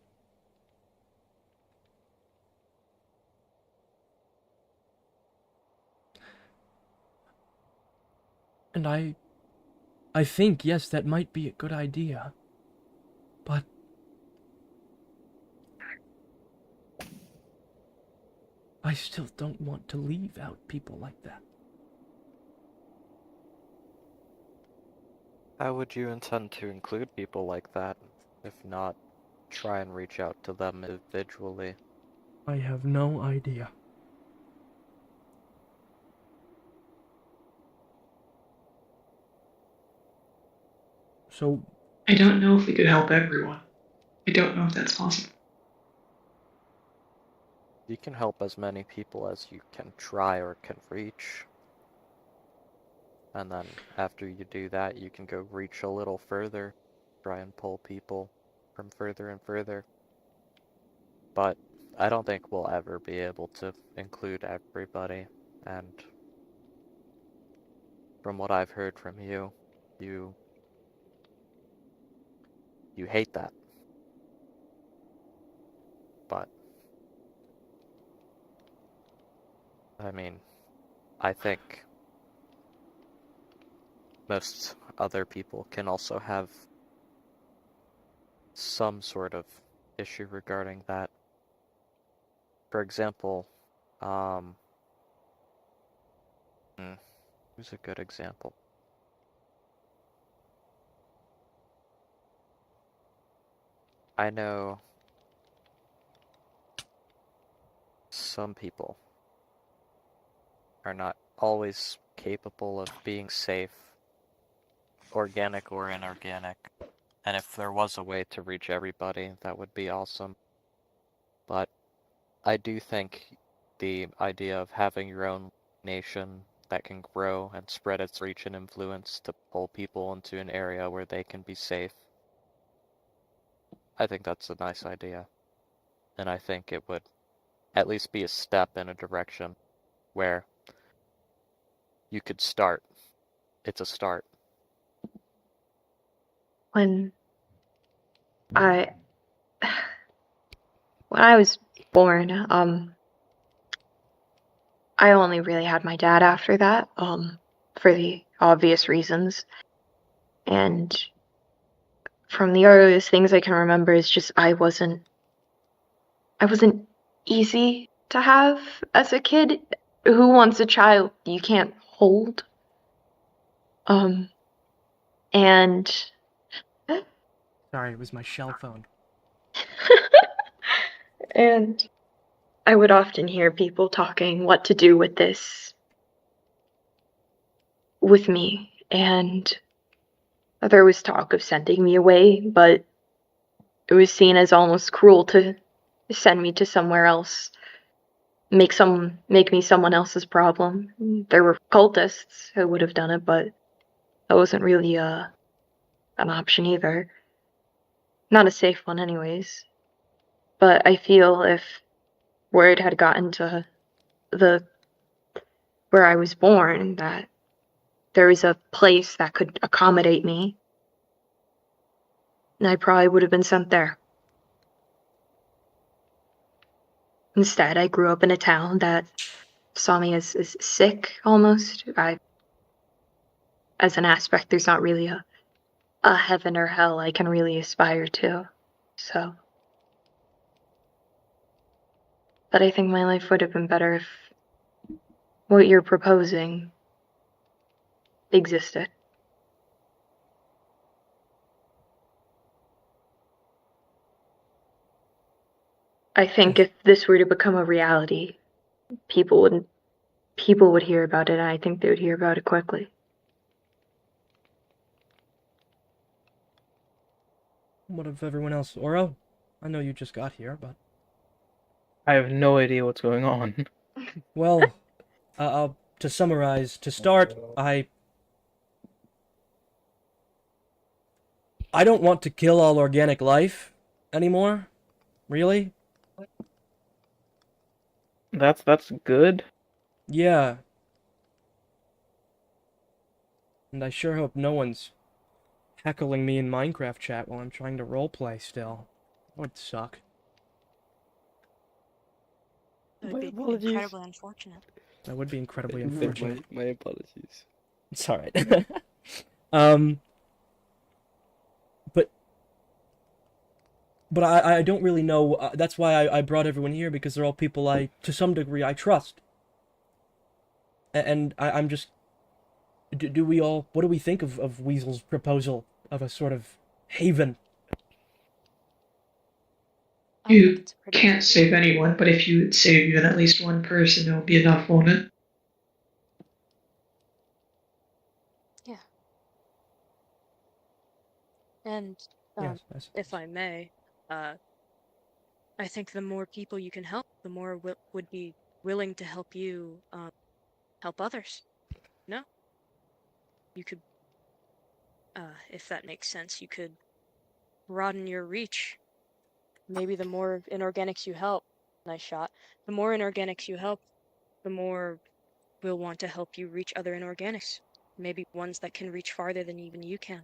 And I think, yes, that might be a good idea. But I still don't want to leave out people like that. How would you intend to include people like that? If not, try and reach out to them individually. I have no idea. So... I don't know if we could help everyone. I don't know if that's possible. You can help as many people as you can try or can reach. And then after you do that, you can go reach a little further, try and pull people from further and further. But I don't think we'll ever be able to include everybody, and from what I've heard from you, you hate that. But I mean, I think most other people can also have some sort of issue regarding that. For example, who's a good example? I know some people are not always capable of being safe, organic or inorganic. And if there was a way to reach everybody, that would be awesome. But I do think the idea of having your own nation that can grow and spread its reach and influence to pull people into an area where they can be safe, I think that's a nice idea. And I think it would at least be a step in a direction where you could start. It's a start. When I was born, I only really had my dad after that, for the obvious reasons. And from the earliest things I can remember is just I wasn't easy to have as a kid. Who wants a child you can't hold? And sorry, it was my shell phone. and I would often hear people talking what to do with this with me, and there was talk of sending me away, but it was seen as almost cruel to send me to somewhere else, make me someone else's problem. There were cultists who would have done it, but that wasn't really an option either. Not a safe one anyways. But I feel if word had gotten to where I was born that there was a place that could accommodate me, I probably would have been sent there. Instead, I grew up in a town that saw me as sick, almost. As an aspect, there's not really a heaven or hell I can really aspire to, so. But I think my life would have been better if what you're proposing existed. I think if this were to become a reality, people would hear about it, and I think they would hear about it quickly. What of everyone else? Oro? I know you just got here, but... I have no idea what's going on. Well, to summarize, to start, I I don't want to kill all organic life anymore. Really? That's good. Yeah. And I sure hope no one's heckling me in Minecraft chat while I'm trying to roleplay still. That would suck. It My would be apologies. incredibly unfortunate. That would be incredibly unfortunate. My apologies. It's alright. um... But I don't really know, that's why I brought everyone here, because they're all people to some degree, I trust. And I'm just... Do we all... What do we think of Weasel's proposal of a sort of haven? You can't save anyone, but if you save even at least one person, it'll be enough, won't it? Yeah. And, Yes. if I may, I think the more people you can help, the more would be willing to help you, help others. No? You could, if that makes sense, you could broaden your reach. Maybe the more inorganics you help, nice shot, the more inorganics you help, the more will want to help you reach other inorganics. Maybe ones that can reach farther than even you can.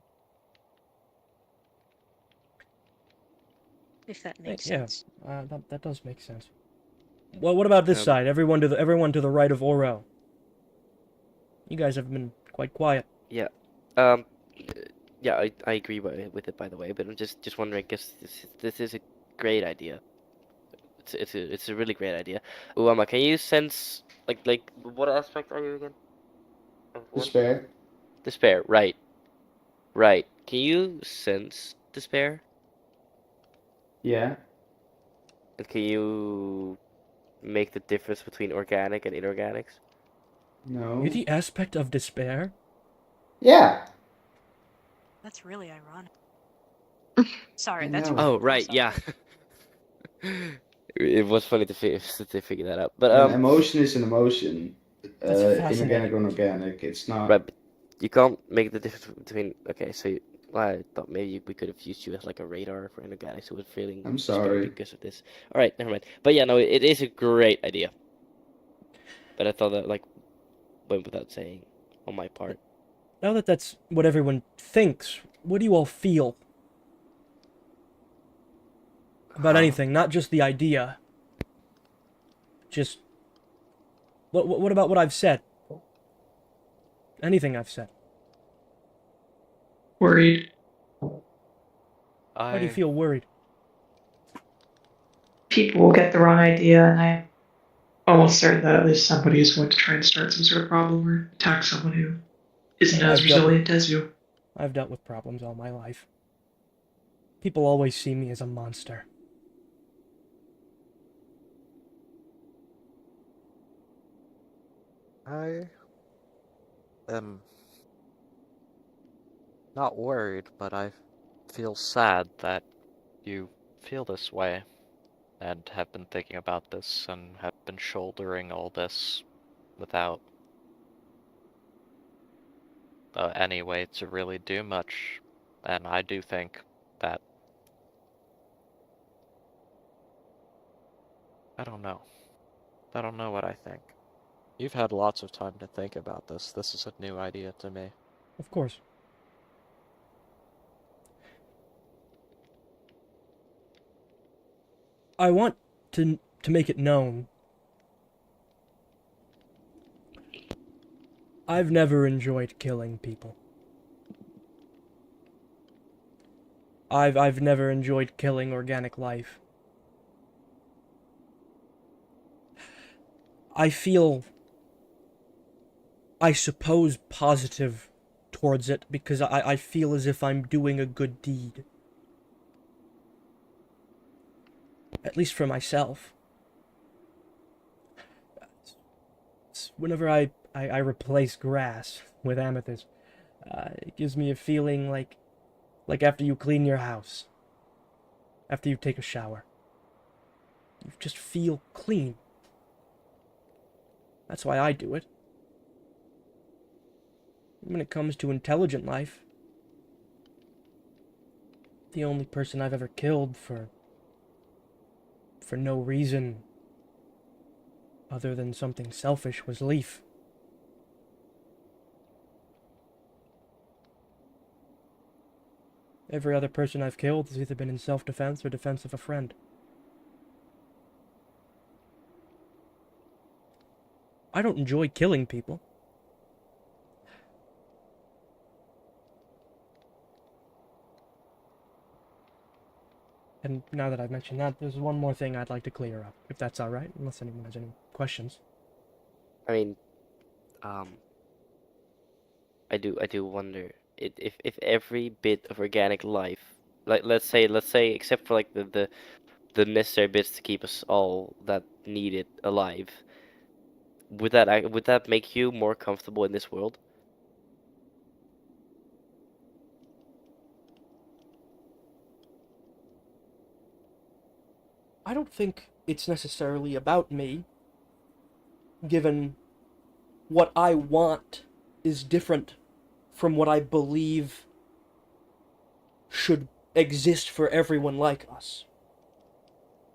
If that makes sense. Yeah, that does make sense. Well, what about this side? Everyone to the right of Oro. You guys have been quite quiet. Yeah. Yeah, I agree with it, by the way, but I'm just wondering, because this is a great idea. It's a really great idea. Uama, can you sense like what aspect are you again? Despair. Despair, right. Right. Can you sense despair? Yeah. And can you make the difference between organic and inorganics? No. You're the aspect of despair? Yeah. That's really ironic. Sorry, that's know. really Oh, right, yeah. It was funny to figure that out. But An emotion is an emotion. That's fascinating. Inorganic or organic, it's not. right, but you can't make the difference between. Okay, so well, I thought maybe we could have used you as like a radar for inorganics who was feeling. I'm sorry. Because of this. All right, never mind. But yeah, no, it is a great idea. But I thought that like went without saying on my part. Now that that's what everyone thinks, what do you all feel? About anything, not just the idea. Just... What about what I've said? Anything I've said. Worried. Why do you feel worried? People will get the wrong idea, and I'm almost certain that at least somebody is going to try and start some sort of problem or attack someone who isn't as resilient as you. I've dealt with problems all my life. People always see me as a monster. I am not worried, but I feel sad that you feel this way and have been thinking about this and have been shouldering all this without any way to really do much. And I do think that I don't know what I think. You've had lots of time to think about this. This is a new idea to me. Of course. I want to make it known. I've never enjoyed killing people. I've never enjoyed killing organic life. I feel, I suppose, positive towards it because I feel as if I'm doing a good deed. At least for myself. Whenever I replace grass with amethyst, it gives me a feeling like after you clean your house. After you take a shower. You just feel clean. That's why I do it. When it comes to intelligent life, the only person I've ever killed for no reason other than something selfish was Leaf. Every other person I've killed has either been in self-defense or defense of a friend. I don't enjoy killing people. And now that I've mentioned that, there's one more thing I'd like to clear up, if that's alright, unless anyone has any questions. I mean, I do wonder if every bit of organic life, like let's say, except for like the necessary bits to keep us all that need it alive, would that make you more comfortable in this world? I don't think it's necessarily about me, given what I want is different from what I believe should exist for everyone like us.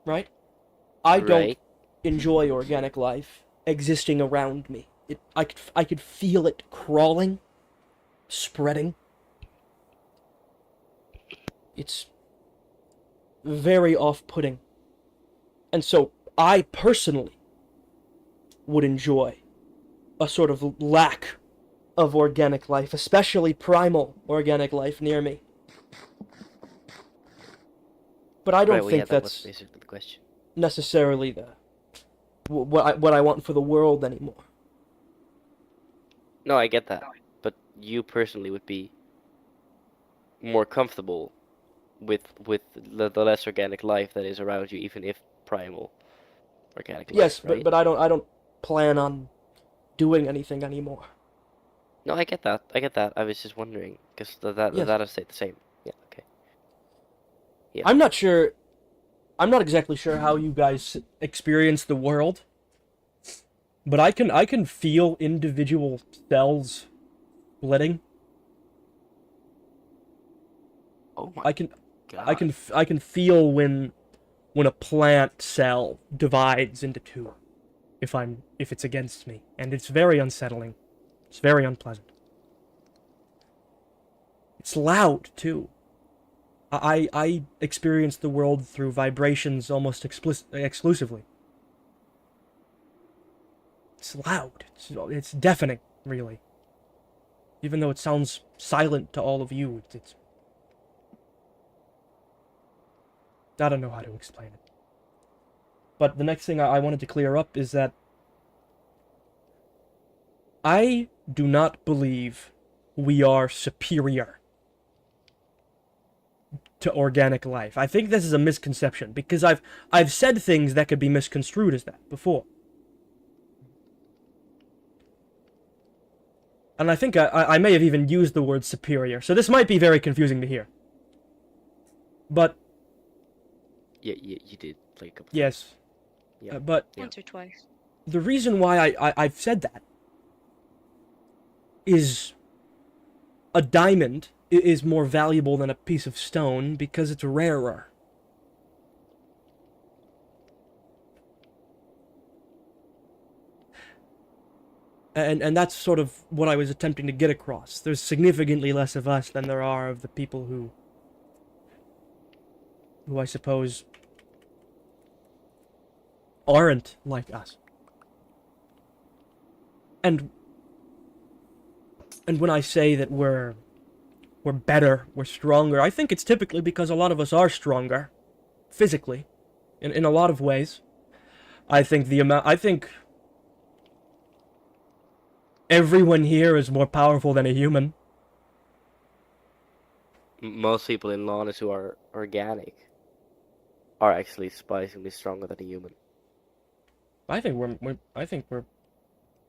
Right? I don't enjoy organic life existing around me. I could feel it crawling, spreading. It's very off-putting. And so I personally would enjoy a sort of lack of organic life, especially primal organic life near me. But I don't think that was that's basically the question. necessarily what I want for the world anymore. No, I get that. But you personally would be more comfortable with the less organic life that is around you, even if primal organic life. Yes, right? but I don't plan on doing anything anymore. No, I get that. I was just wondering, because that I stayed the same. Yeah, okay. Yeah. I'm not exactly sure how you guys experience the world, but I can feel individual cells splitting. Oh my God. I can feel when a plant cell divides into two, if it's against me, and it's very unsettling. It's very unpleasant. It's loud too. I experience the world through vibrations almost exclusively. It's loud. It's deafening, really. Even though it sounds silent to all of you, it's I don't know how to explain it. But the next thing I wanted to clear up is that I do not believe we are superior to organic life. I think this is a misconception, because I've said things that could be misconstrued as that before. And I think I may have even used the word superior, so this might be very confusing to hear. But yeah, you did like a couple. Yes. Yeah. But once or twice. The reason why I've said that is a diamond is more valuable than a piece of stone because it's rarer. And that's sort of what I was attempting to get across. There's significantly less of us than there are of the people who I suppose aren't like us. And when I say that we're better, we're stronger, I think it's typically because a lot of us are stronger physically in a lot of ways. I think everyone here is more powerful than a human. Most people in Lawless who are organic are actually surprisingly stronger than a human. I think we're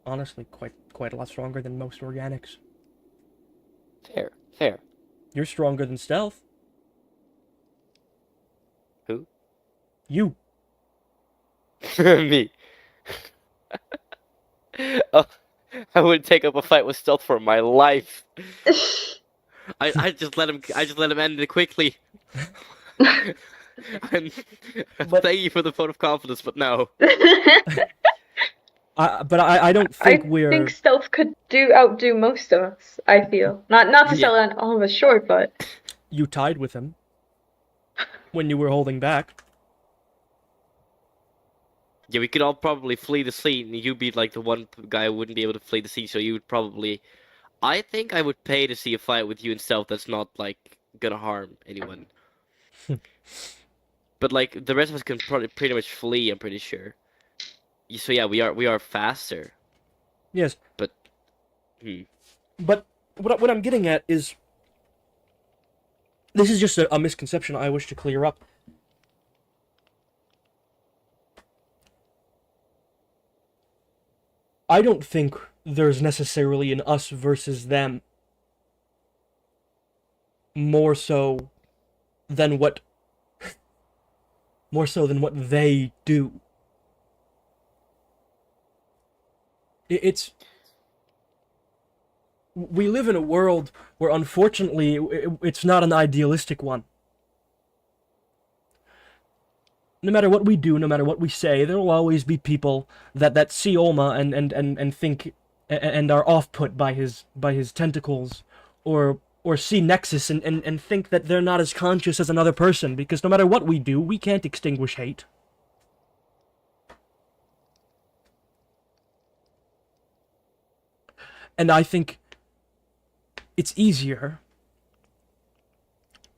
honestly quite a lot stronger than most organics. Fair. You're stronger than Stealth. Who? You. Me. Oh, I would take up a fight with Stealth for my life. I just let him end it quickly. I'm, thank you for the vote of confidence, but no. But I don't think I we're... think stealth could outdo most of us, I feel. Not to sell all of us short, but... You tied with him. When you were holding back. Yeah, we could all probably flee the scene. You'd be like the one guy who wouldn't be able to flee the scene, so you would probably... I think I would pay to see a fight with you and stealth that's not, like, gonna harm anyone. But, like, the rest of us can probably pretty much flee, I'm pretty sure. So yeah, we are faster. Yes. But... But what I'm getting at is... This is just a misconception I wish to clear up. I don't think there's necessarily an us versus them. More so than what they do. We live in a world where, unfortunately, it's not an idealistic one. No matter what we do, no matter what we say, there will always be people that see Olma and think and are off-put by his tentacles, or see Nexus and think that they're not as conscious as another person, because no matter what we do, we can't extinguish hate. And I think it's easier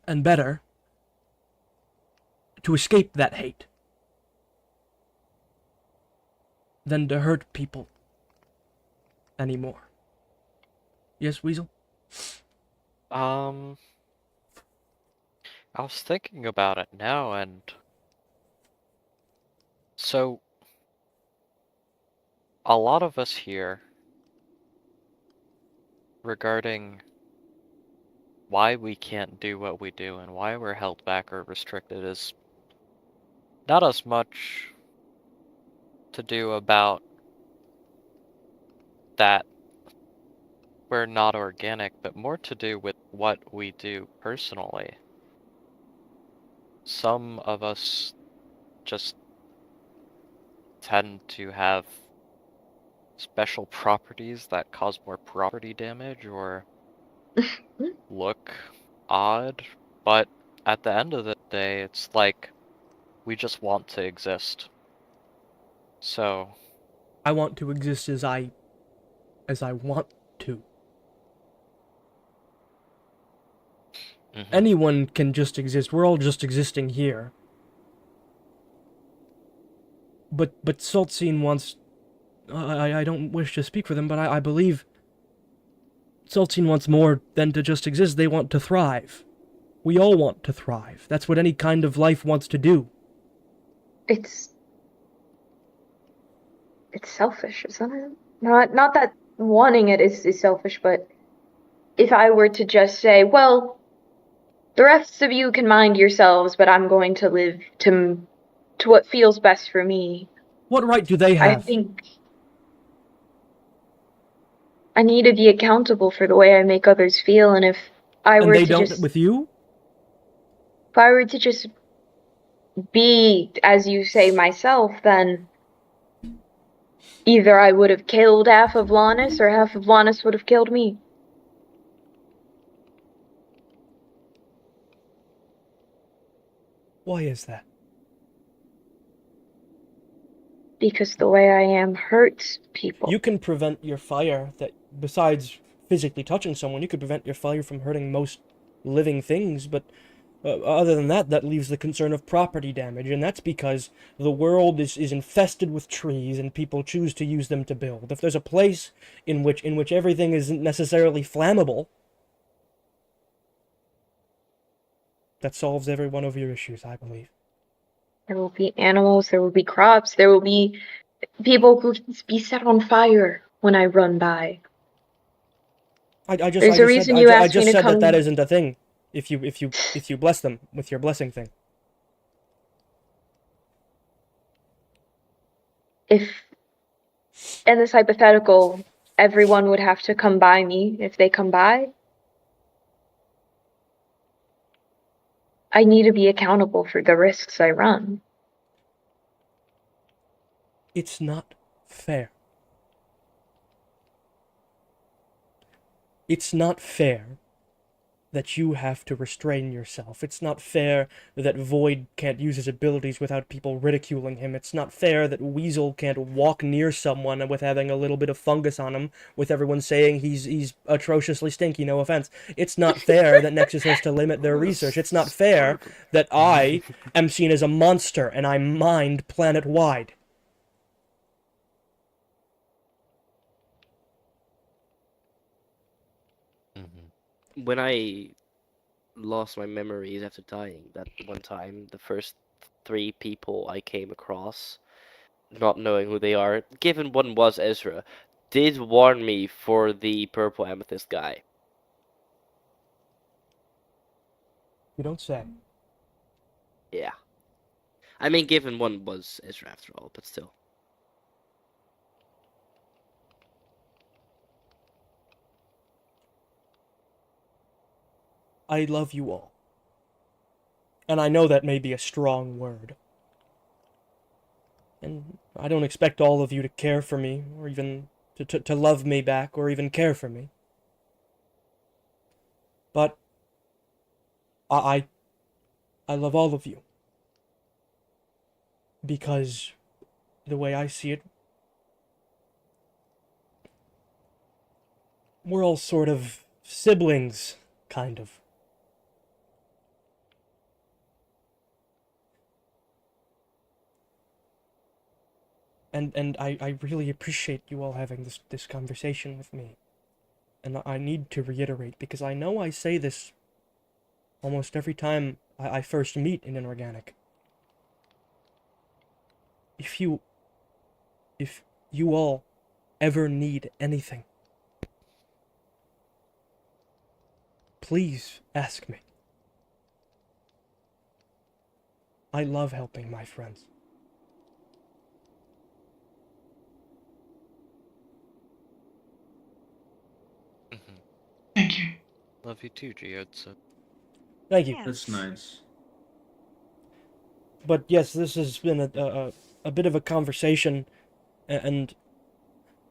and better to escape that hate than to hurt people anymore. Yes, Weasel? I was thinking about it now, and so a lot of us here, regarding why we can't do what we do and why we're held back or restricted, is not as much to do about that we're not organic, but more to do with what we do personally. Some of us just tend to have special properties that cause more property damage or look odd, but at the end of the day, it's like we just want to exist. So I want to exist as I want to. Anyone can just exist. We're all just existing here. But 𝚘𝚘𝚛𝚎 wants... I don't wish to speak for them, but I believe 𝚘𝚘𝚛 wants more than to just exist. They want to thrive. We all want to thrive. That's what any kind of life wants to do. It's selfish, isn't it? Not that wanting it is selfish, but if I were to just say, well, the rest of you can mind yourselves, but I'm going to live to what feels best for me. What right do they have? I think I need to be accountable for the way I make others feel, and if I were they to don't just... with you? If I were to just be, as you say, myself, then either I would have killed half of Lannis, or half of Lannis would have killed me. Why is that? Because the way I am hurts people. You can prevent your fire, that besides physically touching someone, you could prevent your fire from hurting most living things, but other than that, that leaves the concern of property damage, and that's because the world is infested with trees, and people choose to use them to build. If there's a place in which everything isn't necessarily flammable, that solves every one of your issues, I believe. There will be animals, there will be crops, there will be people who can be set on fire when I run by. There's a reason you asked me to come. I just said that isn't a thing. If you bless them with your blessing thing. If, in this hypothetical, everyone would have to come by me if they come by, I need to be accountable for the risks I run. It's not fair. It's not fair that you have to restrain yourself. It's not fair that Void can't use his abilities without people ridiculing him. It's not fair that Weasel can't walk near someone with having a little bit of fungus on him, with everyone saying he's atrociously stinky, no offense. It's not fair that Nexus has to limit their research. It's not fair that I am seen as a monster and I mind planet-wide. When I lost my memories after dying that one time, the first 3 people I came across, not knowing who they are, given one was Ezra, did warn me for the purple amethyst guy. You don't say. Yeah. I mean, given one was Ezra after all, but still. I love you all. And I know that may be a strong word. And I don't expect all of you to care for me, or even to love me back, or even care for me. But I love all of you. Because the way I see it, we're all sort of siblings, kind of. And I really appreciate you all having this conversation with me. And I need to reiterate, because I know I say this almost every time I first meet an inorganic. If you all ever need anything, please ask me. I love helping my friends. Thank you. Love you too, 𝙻𝚘𝚛𝚎. Thank you. That's nice. But yes, this has been a bit of a conversation, and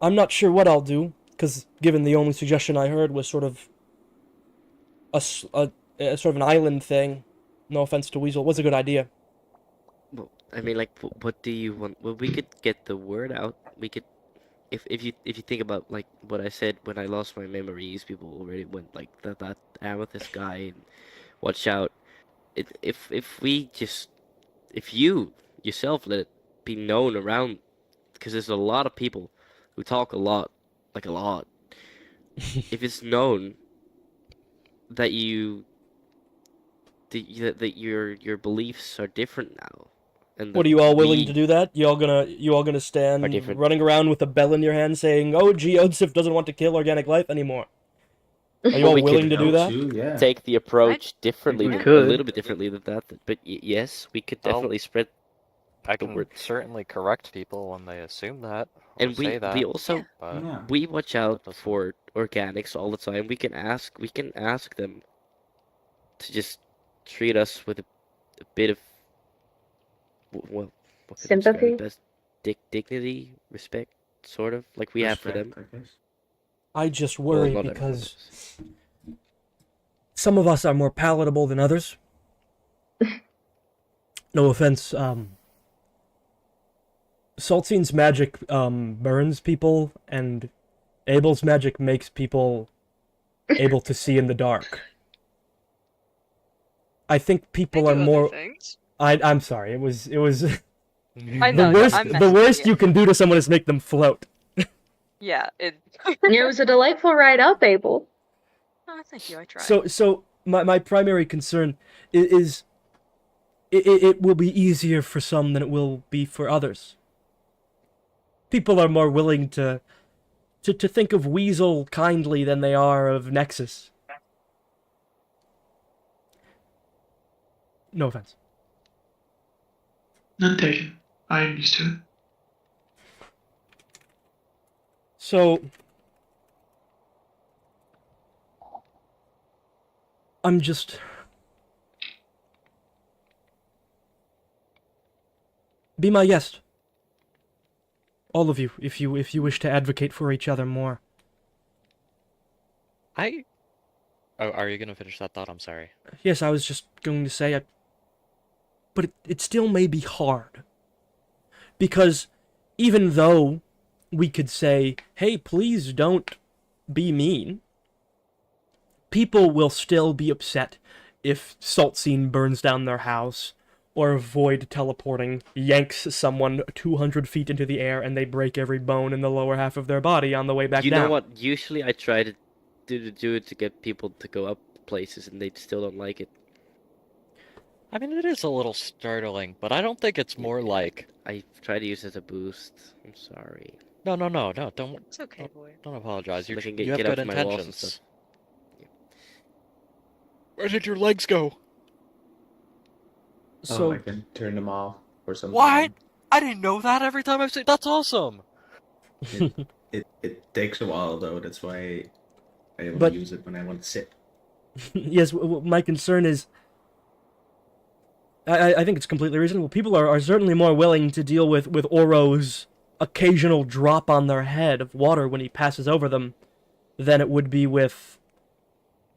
I'm not sure what I'll do, because given the only suggestion I heard was sort of a sort of an island thing. No offense to Weasel, it was a good idea. Well, I mean, like, what do you want? Well, we could get the word out. We could, if you think about like what I said when I lost my memories, people already went like that amethyst guy, and watch out. If you yourself let it be known around, because there's a lot of people who talk a lot, like a lot. If it's known that that your beliefs are different now, and What, that are you all willing we to do that? You all gonna are stand different. running around with a bell in your hand saying, "Oh, 𝙻𝚘𝚛𝚎 doesn't want to kill organic life anymore"? Are you Well, all we willing could to do that? Too, yeah. take the approach differently, we a could. little bit differently than that. But yes, we could Well, definitely spread I the can word. certainly correct people when they assume that, or And say that. also But Yeah. we watch out doesn't- for organics all the time. We can ask them to just treat us with a bit of what can I describe Sympathy? it best? Dignity, respect, sort of like we have for them. Respect, I guess. I just Well, worry not everyone because does. some of us are more palatable than others. No offense, 𝙶𝚘𝚛's magic burns people, and Abel's magic makes people able to see in the dark. I think people are more. Things. I'm sorry. It was I know, the worst you can do to someone is make them float. Yeah, it. It was a delightful ride up, Abel. Oh, thank you. I tried. So my primary concern is it will be easier for some than it will be for others. People are more willing to think of Weasel kindly than they are of Nexus. No offense. None taken. I am used to it. So I'm Be my guest. All of you, if you wish to advocate for each other more. Oh, are you gonna finish that thought? I'm sorry. Yes, I was just going to say, but it still may be hard. Because even though we could say, hey, please don't be mean, people will still be upset if 𝙶𝚘𝚛𝚎 burns down their house, or a void teleporting yanks someone 200 feet into the air and they break every bone in the lower half of their body on the way back down. You know what? Usually I try to do it to get people to go up places, and they still don't like it. I mean, it is a little startling, but I don't think it's more like... I try to use it as a boost. I'm sorry. No, don't... It's okay, boy. Don't apologize. So I can you have get good up my walls and intentions. stuff. Where did your legs go? So I can turn them off or something. What? I didn't know that. Every time I've seen... That's awesome! It takes a while though. That's why I only But- use it when I want to sit. yes, my concern is, I think it's completely reasonable. People are certainly more willing to deal with Oro's occasional drop on their head of water when he passes over them than it would be with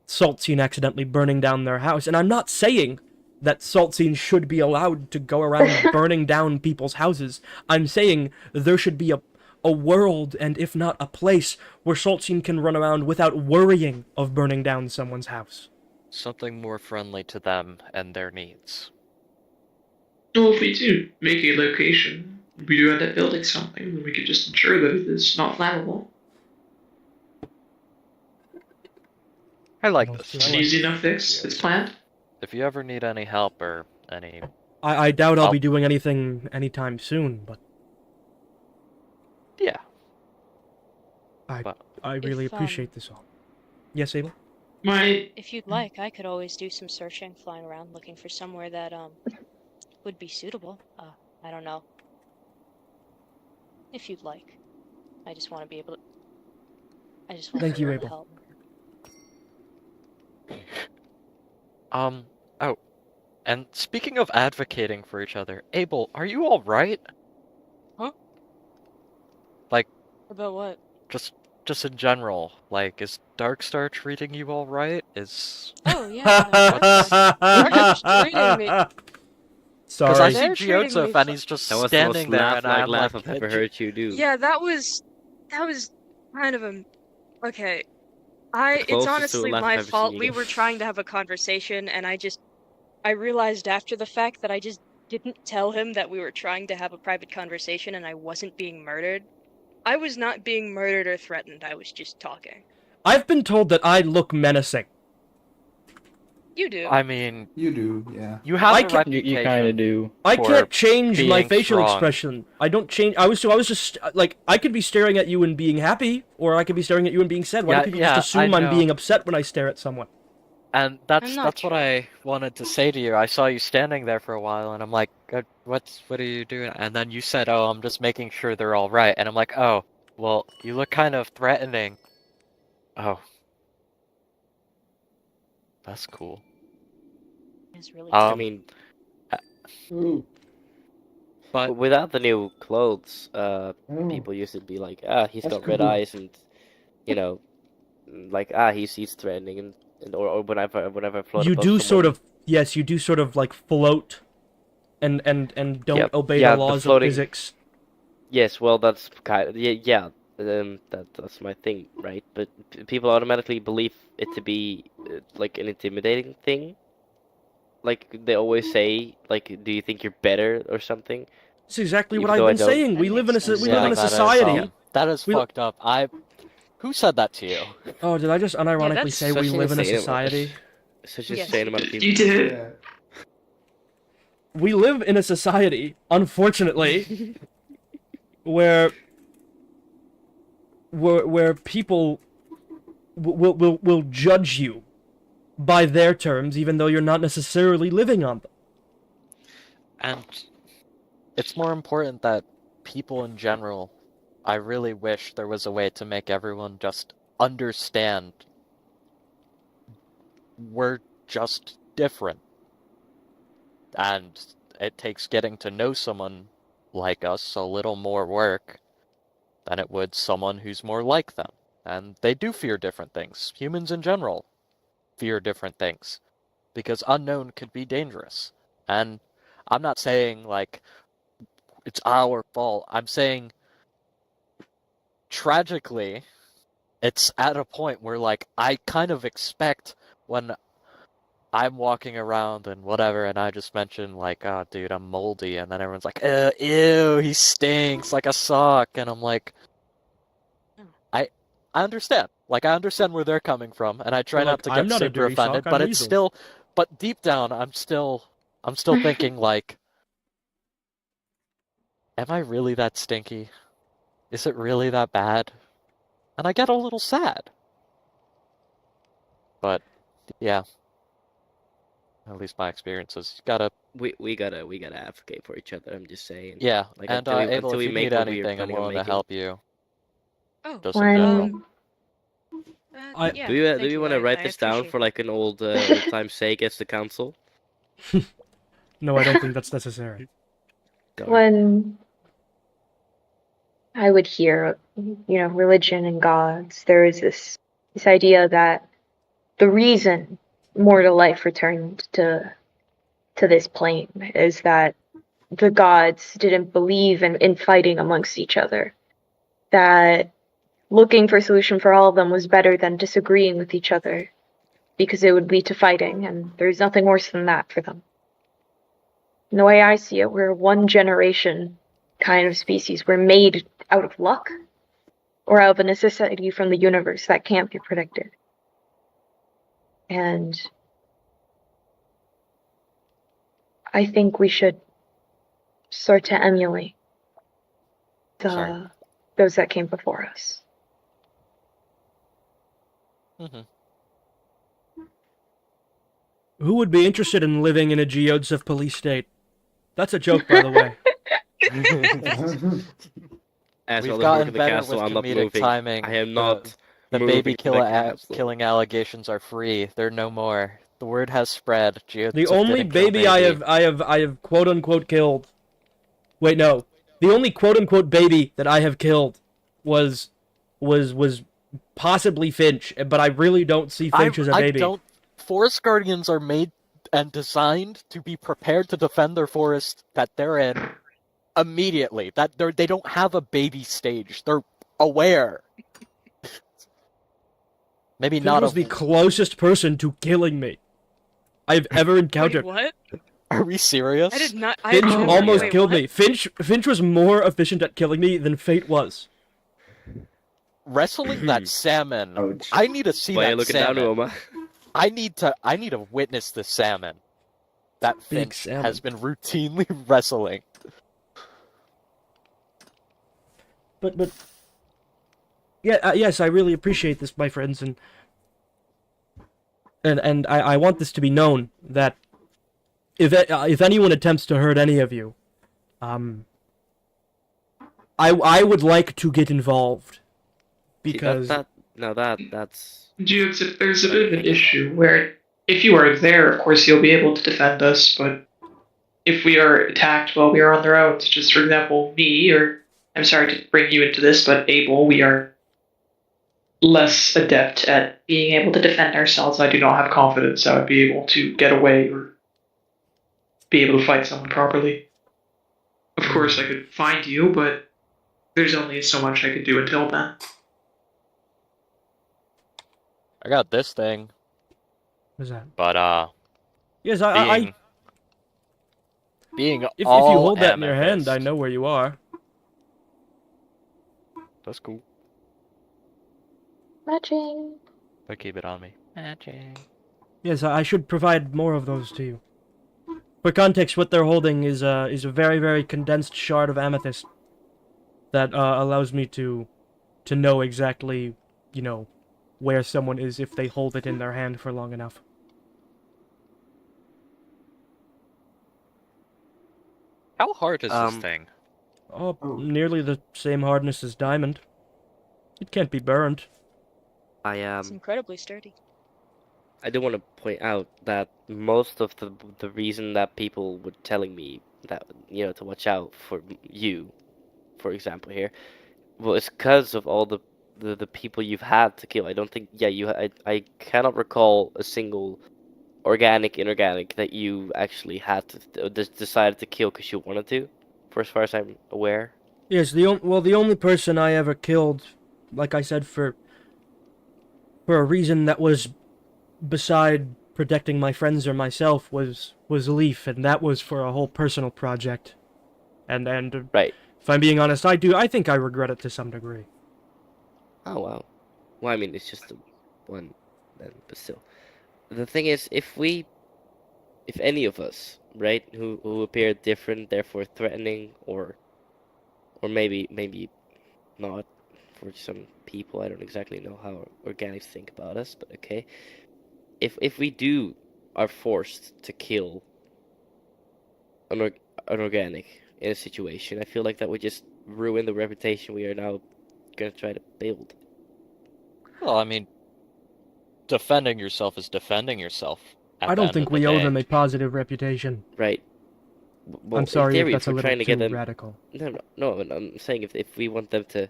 𝙶𝚘𝚛 accidentally burning down their house. And I'm not saying that 𝙶𝚘𝚛 should be allowed to go around burning down people's houses. I'm saying there should be a world, and if not a place, where 𝙶𝚘𝚛 can run around without worrying of burning down someone's house. Something more friendly to them and their needs. Well, if we do make a location, we do end up building something, then we could just ensure that it is not flammable. I like Well, this. It's an easy enough fix. It's planned. If you ever need any help or any... I doubt I'll be doing anything anytime soon, but Yeah. I really appreciate this all. Yes, Abel? If you'd like, I could always do some searching, flying around, looking for somewhere that would be suitable. I don't know. If you'd like, I just want to be able to. I just want Thank to be you, able to Abel. help. Oh, and speaking of advocating for each other, Abel, are you alright? Huh? Like, About what? just in general, like, is Darkstar treating you alright? Is... Oh yeah. Darkstar's treating me. Sorry. Because I see They're treating Geodzef me and he's just That was the most standing there and I'm laugh like, I've ever heard you do. Yeah, that was kind of a. Okay. It's closest to a honestly laugh my I've ever fault. seen We you. were trying to have a conversation, and I realized after the fact that I just didn't tell him that we were trying to have a private conversation and I wasn't being murdered. I was not being murdered or threatened, I was just talking. I've been told that I look menacing. You do. I mean, You do, yeah. you have I a can't- reputation. You kind of do. I for can't change my being facial strong. expression. I don't change. I was just like, I could be staring at you and being happy, or I could be staring at you and being sad. Why Yeah, do people yeah, just assume I I'm know. being upset when I stare at someone? And I'm that's not what I wanted to say to you. I saw you standing there for a while, and I'm like, what are you doing? And then you said, oh, I'm just making sure they're all right. And I'm like, oh, well, you look kind of threatening. Oh. That's cool. It's really I mean, Ooh. But without the new clothes, Oh. people used to be like, he's That's got red cool. eyes, and you know, like he's threatening, and or whenever I float You above do someone, sort of, yes, you do sort of like float, and don't Yep, obey yeah, the the laws floating- of physics. Yes, well, that's kind of, yeah. That's my thing, right? But people automatically believe it to be like an intimidating thing. Like they always say, like, do you think you're better or something? That's exactly what Even I've though I been don't- saying. We That live in a makes sense. we live in a that is, society. that is We- fucked up. Who said that to you? Oh, did I just unironically that's say we such an live in a insane society? Such a Yes. insane amount of people. You did. Yeah. We live in a society, unfortunately, where people will judge you by their terms, even though you're not necessarily living on them. And it's more important that people in general, I really wish there was a way to make everyone just understand we're just different. And it takes getting to know someone like us a little more work than it would someone who's more like them. And they do fear different things. Humans in general fear different things. Because unknown could be dangerous. And I'm not saying, like, it's our fault. I'm saying, tragically, it's at a point where, like, I kind of expect when I'm walking around and whatever, and I just mention, like, oh, dude, I'm moldy, and then everyone's like, ew, he stinks like a sock, and I'm like, I understand. Like, I understand where they're coming from, and I try But, not like, to I'm get not a super dirty offended, sock, but I'm it's weasel. still, but deep down, I'm still thinking, like, am I really that stinky? Is it really that bad? And I get a little sad. But, yeah. At least my experiences. We gotta advocate for each other. I'm just saying. Yeah, Like and until Abel, if we you make need what we are anything, I'm planning on willing to making. help you. Oh, Just in general. yeah, Do you thank want to write I this down appreciate for that. like an old time's sake as the council? No, I don't think that's necessary. When I would hear, religion and gods, there is this idea that the reason mortal life returned to this plane is that the gods didn't believe in fighting amongst each other. That looking for a solution for all of them was better than disagreeing with each other, because it would lead to fighting, and there's nothing worse than that for them. And the way I see it, we're one generation kind of species. We're made out of luck or out of a necessity from the universe that can't be predicted. And I think we should start to emulate those that came before us. Who would be interested in living in a 𝙻𝚘𝚛𝚎 police state? That's a joke, by the way. As We've well as gotten working the better castle, with I'm not comedic moving. timing. I am not The moving baby to the castle. killing allegations are free. They're no more. The word has spread. The only baby I have quote unquote killed. Wait, no. The only quote unquote baby that I have killed was possibly Finch, but I really don't see Finch as a baby. Forest guardians are made and designed to be prepared to defend their forest that they're in immediately. That they don't have a baby stage. They're aware. Maybe Finch not was the closest person to killing me I've ever encountered. Wait, what? Are we serious? I did not. Finch almost killed what? me. Finch was more efficient at killing me than Fate was. Wrestling that salmon. I need to see Why are that you looking salmon. down, Roma? I need to witness this salmon. That Finch has been routinely wrestling. But yeah, yes, I really appreciate this, my friends, and I want this to be known that if anyone attempts to hurt any of you, I would like to get involved, because There's a bit of an issue where if you are there, of course you'll be able to defend us, but if we are attacked while we are on the road, such as, for example, me, or I'm sorry to bring you into this, but Abel, we are less adept at being able to defend ourselves. I do not have confidence I would be able to get away or be able to fight someone properly. Of course, I could find you, but there's only so much I could do until then. I got this thing. What's that? But yes, being if you all hold that in your amethyst. hand, I know where you are. That's cool. Matching. But keep it on me. Matching. Yes, I should provide more of those to you. For context, what they're holding is a very, very condensed shard of amethyst that allows me to know exactly, where someone is if they hold it in their hand for long enough. How hard is this thing? Oh, nearly the same hardness as diamond. It can't be burned. It's incredibly sturdy. I do want to point out that most of the reason that people were telling me that to watch out for you, for example here. Well, it's because of all the people you've had to kill. I don't think I cannot recall a single organic, inorganic that you actually had to decided to kill because you wanted to, for as far as I'm aware. Yes, the only person I ever killed, like I said, for a reason that was beside protecting my friends or myself was Leaf, and that was for a whole personal project. And Right. if I'm being honest, I think I regret it to some degree. Oh wow. Well, I mean, it's just one then, but still. The thing is, if any of us, right, who appear different, therefore threatening, or maybe not for some people, I don't exactly know how organics think about us, but okay. If we are forced to kill an organic in a situation, I feel like that would just ruin the reputation we are now gonna try to build. Well, I mean, defending yourself is defending yourself. I don't think we owe them a positive reputation. Right. Well, I'm sorry in theory, if that's if we're a little trying to too get them radical. No. I'm saying if we want them to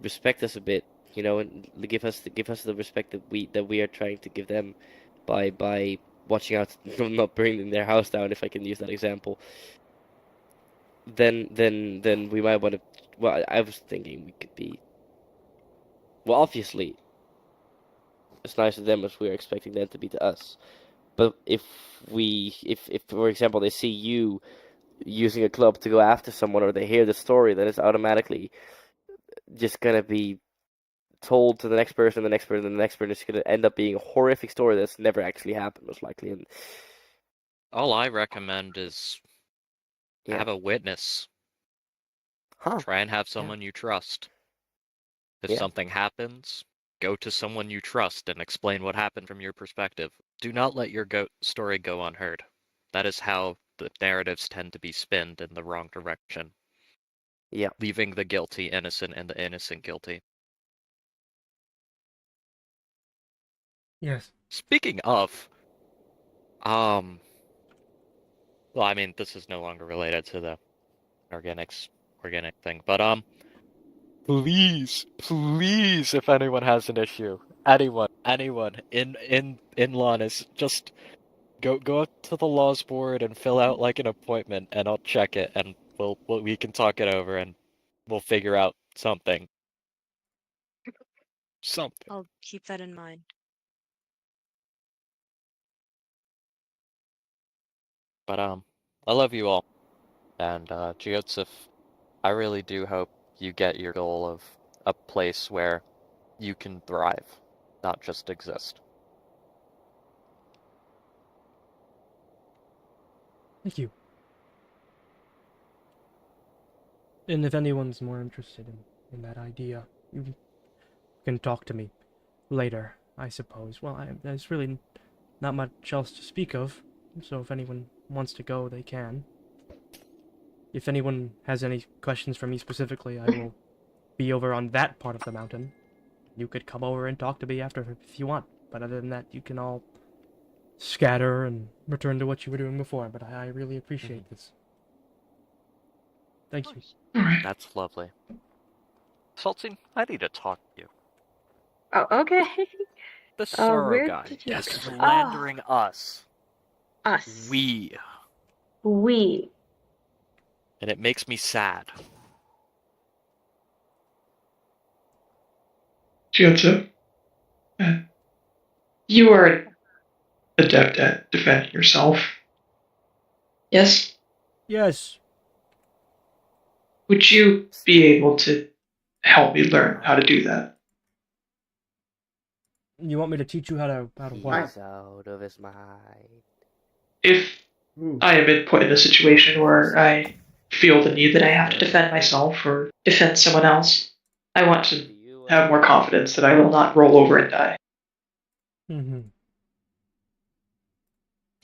respect us a bit, and give us the respect that we are trying to give them by watching out from not burning their house down, if I can use that example. Then we might want to. Well, I was thinking we could be. Well, obviously, as nice to them as we are expecting them to be to us. But if for example they see you using a club to go after someone, or they hear the story, then it's automatically just gonna be told to the next person, the next person, and the next person. It's gonna end up being a horrific story that's never actually happened, most likely. And all I recommend is have a witness. Try and have someone you trust. If something happens, go to someone you trust and explain what happened from your perspective. Do not let your story go unheard. That is how the narratives tend to be spinned in the wrong direction. Yeah. Leaving the guilty innocent and the innocent guilty. Yes. Speaking of, well, I mean, this is no longer related to the organic thing, but please, if anyone has an issue, anyone in Lannis, just go up to the laws board and fill out like an appointment, and I'll check it, and we can talk it over, and we'll figure out something. I'll keep that in mind. But I love you all, and 𝙻𝚘𝚘𝚎, I really do hope you get your goal of a place where you can thrive, not just exist. Thank you. And if anyone's more interested in that idea, you can talk to me later, I suppose. Well, there's really not much else to speak of, so if anyone wants to go, they can. If anyone has any questions for me specifically, I will be over on that part of the mountain. You could come over and talk to me after if you want, but other than that, you can all scatter and return to what you were doing before, but I really appreciate this. Thank you. That's lovely. 𝙗𝚘𝚘𝚎, I need to talk to you. Oh, okay. The Sorrow where guy did you is go? slandering us. Us. We. And it makes me sad. 𝙗𝚘𝚘𝚎, you are an adept at defending yourself. Yes? Yes. Would you be able to help me learn how to do that? You want me to teach you how to what? He's out of his mind. If I am put in a situation where I feel the need that I have to defend myself or defend someone else, I want to have more confidence that I will not roll over and die. Mm-hmm.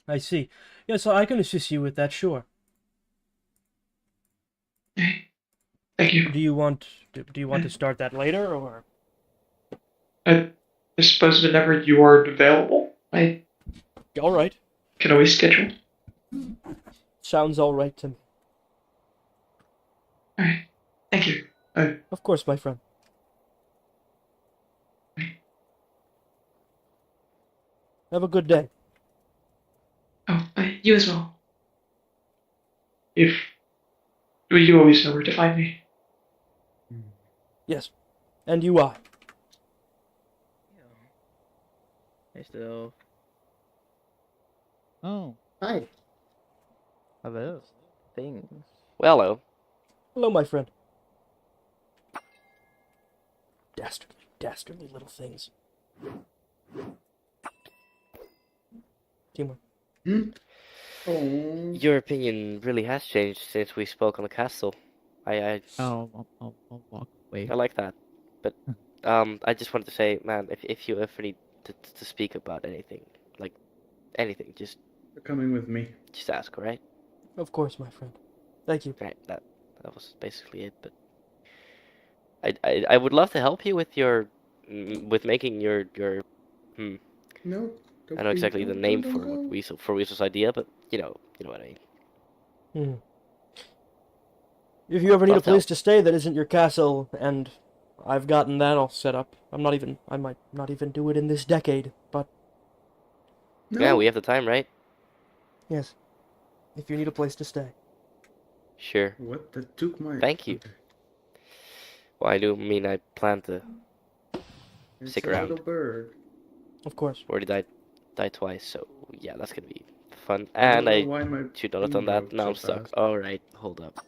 I see. Yeah, so I can assist you with that, sure. Thank you. Do you want to start that later, or? I suppose whenever you are available, I all right. can always schedule. sounds all right to me. Alright. Thank you. Of course, my friend. Have a good day. Oh, you as well. You always know where to find me. Yes. And you are. Hey, still. Oh, Hi. Are those things? Well, hello. Hello, my friend. Dastardly, dastardly little things. Teamwork. Oh. Your opinion really has changed since we spoke on the castle. I I'll walk away. I like that. But I just wanted to say, man, if you ever need to speak about anything, like anything, just You're coming with me. ask, all right? Of course, my friend. Thank you. Right, that was basically it. But I would love to help you with your with making your No. I know exactly the name for what Weasel's idea, but you know what I mean. If you ever need a Love to place help. to stay that isn't your castle, and I've gotten that all set up, I might not even do it in this decade, but No. Yeah, we have the time, right? yes. If you need a place to stay. Sure. What? That took my... Thank you. Okay. Well, I plan to It's stick a around. little bird. Of course. Already died twice, so yeah, that's gonna be fun. I don't And know I why my should not have thing done that. broke Now so I'm stuck. fast. Alright, hold up.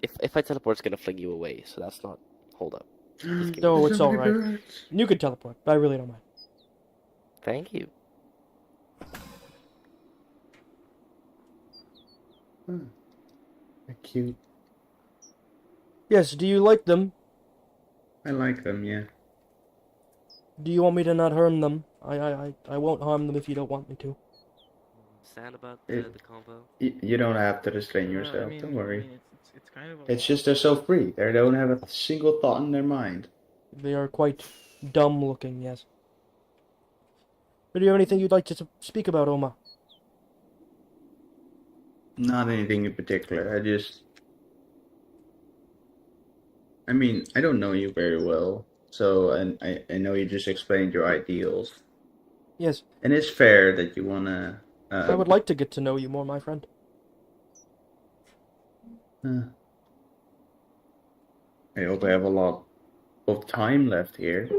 If I teleport, it's gonna fling you away, so that's not. Hold up. Just give me No, a it's So many alright. birds. You can teleport. I really don't mind. Thank you. Huh. They're cute. Yes, do you like them? I like them, yeah. Do you want me to not harm them? I won't harm them if you don't want me to. Sad about the combo. You don't have to restrain Yeah, yourself, don't worry. It's kind of. It's just they're so free. They don't have a single thought in their mind. They are quite dumb looking, yes. But do you have anything you'd like to speak about, Oma? Not anything in particular. I mean, I don't know you very well, so and I know you just explained your ideals. Yes. And it's fair that you wanna. I would like to get to know you more, my friend. I hope I have a lot of time left here.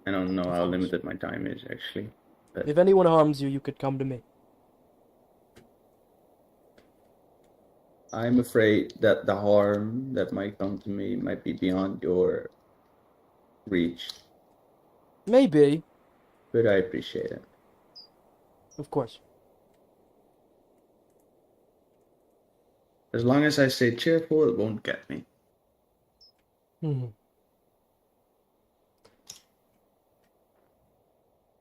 I don't know how limited my time is actually. But If anyone harms you, you could come to me. I'm afraid that the harm that might come to me might be beyond your reach. Maybe. But I appreciate it. Of course. As long as I stay cheerful, it won't get me.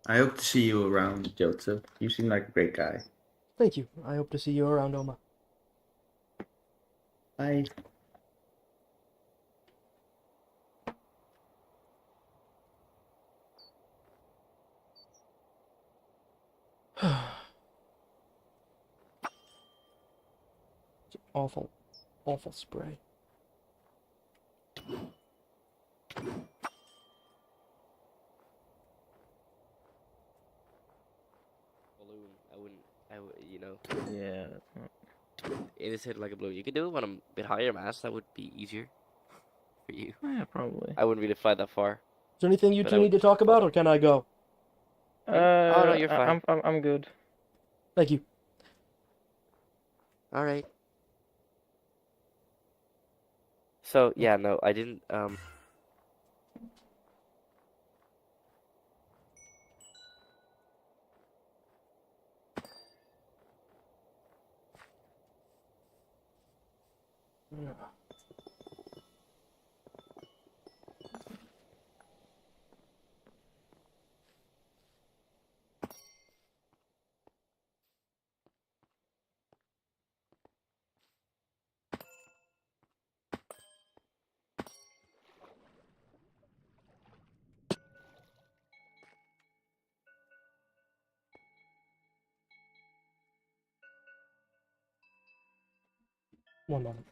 I hope to see you around, Joseph. You seem like a great guy. Thank you. I hope to see you around, Oma. Bye. It's awful, awful spray. Balloon. I would, you know. Yeah. It is hit like a balloon. You could do it when I'm a bit higher mass. That would be easier for you. Yeah, probably. I wouldn't really fly that far. Is there anything you But two I need to talk about, or can I go? Oh no, you're fine. I'm good. Thank you. All right. So yeah, no, I didn't. One moment.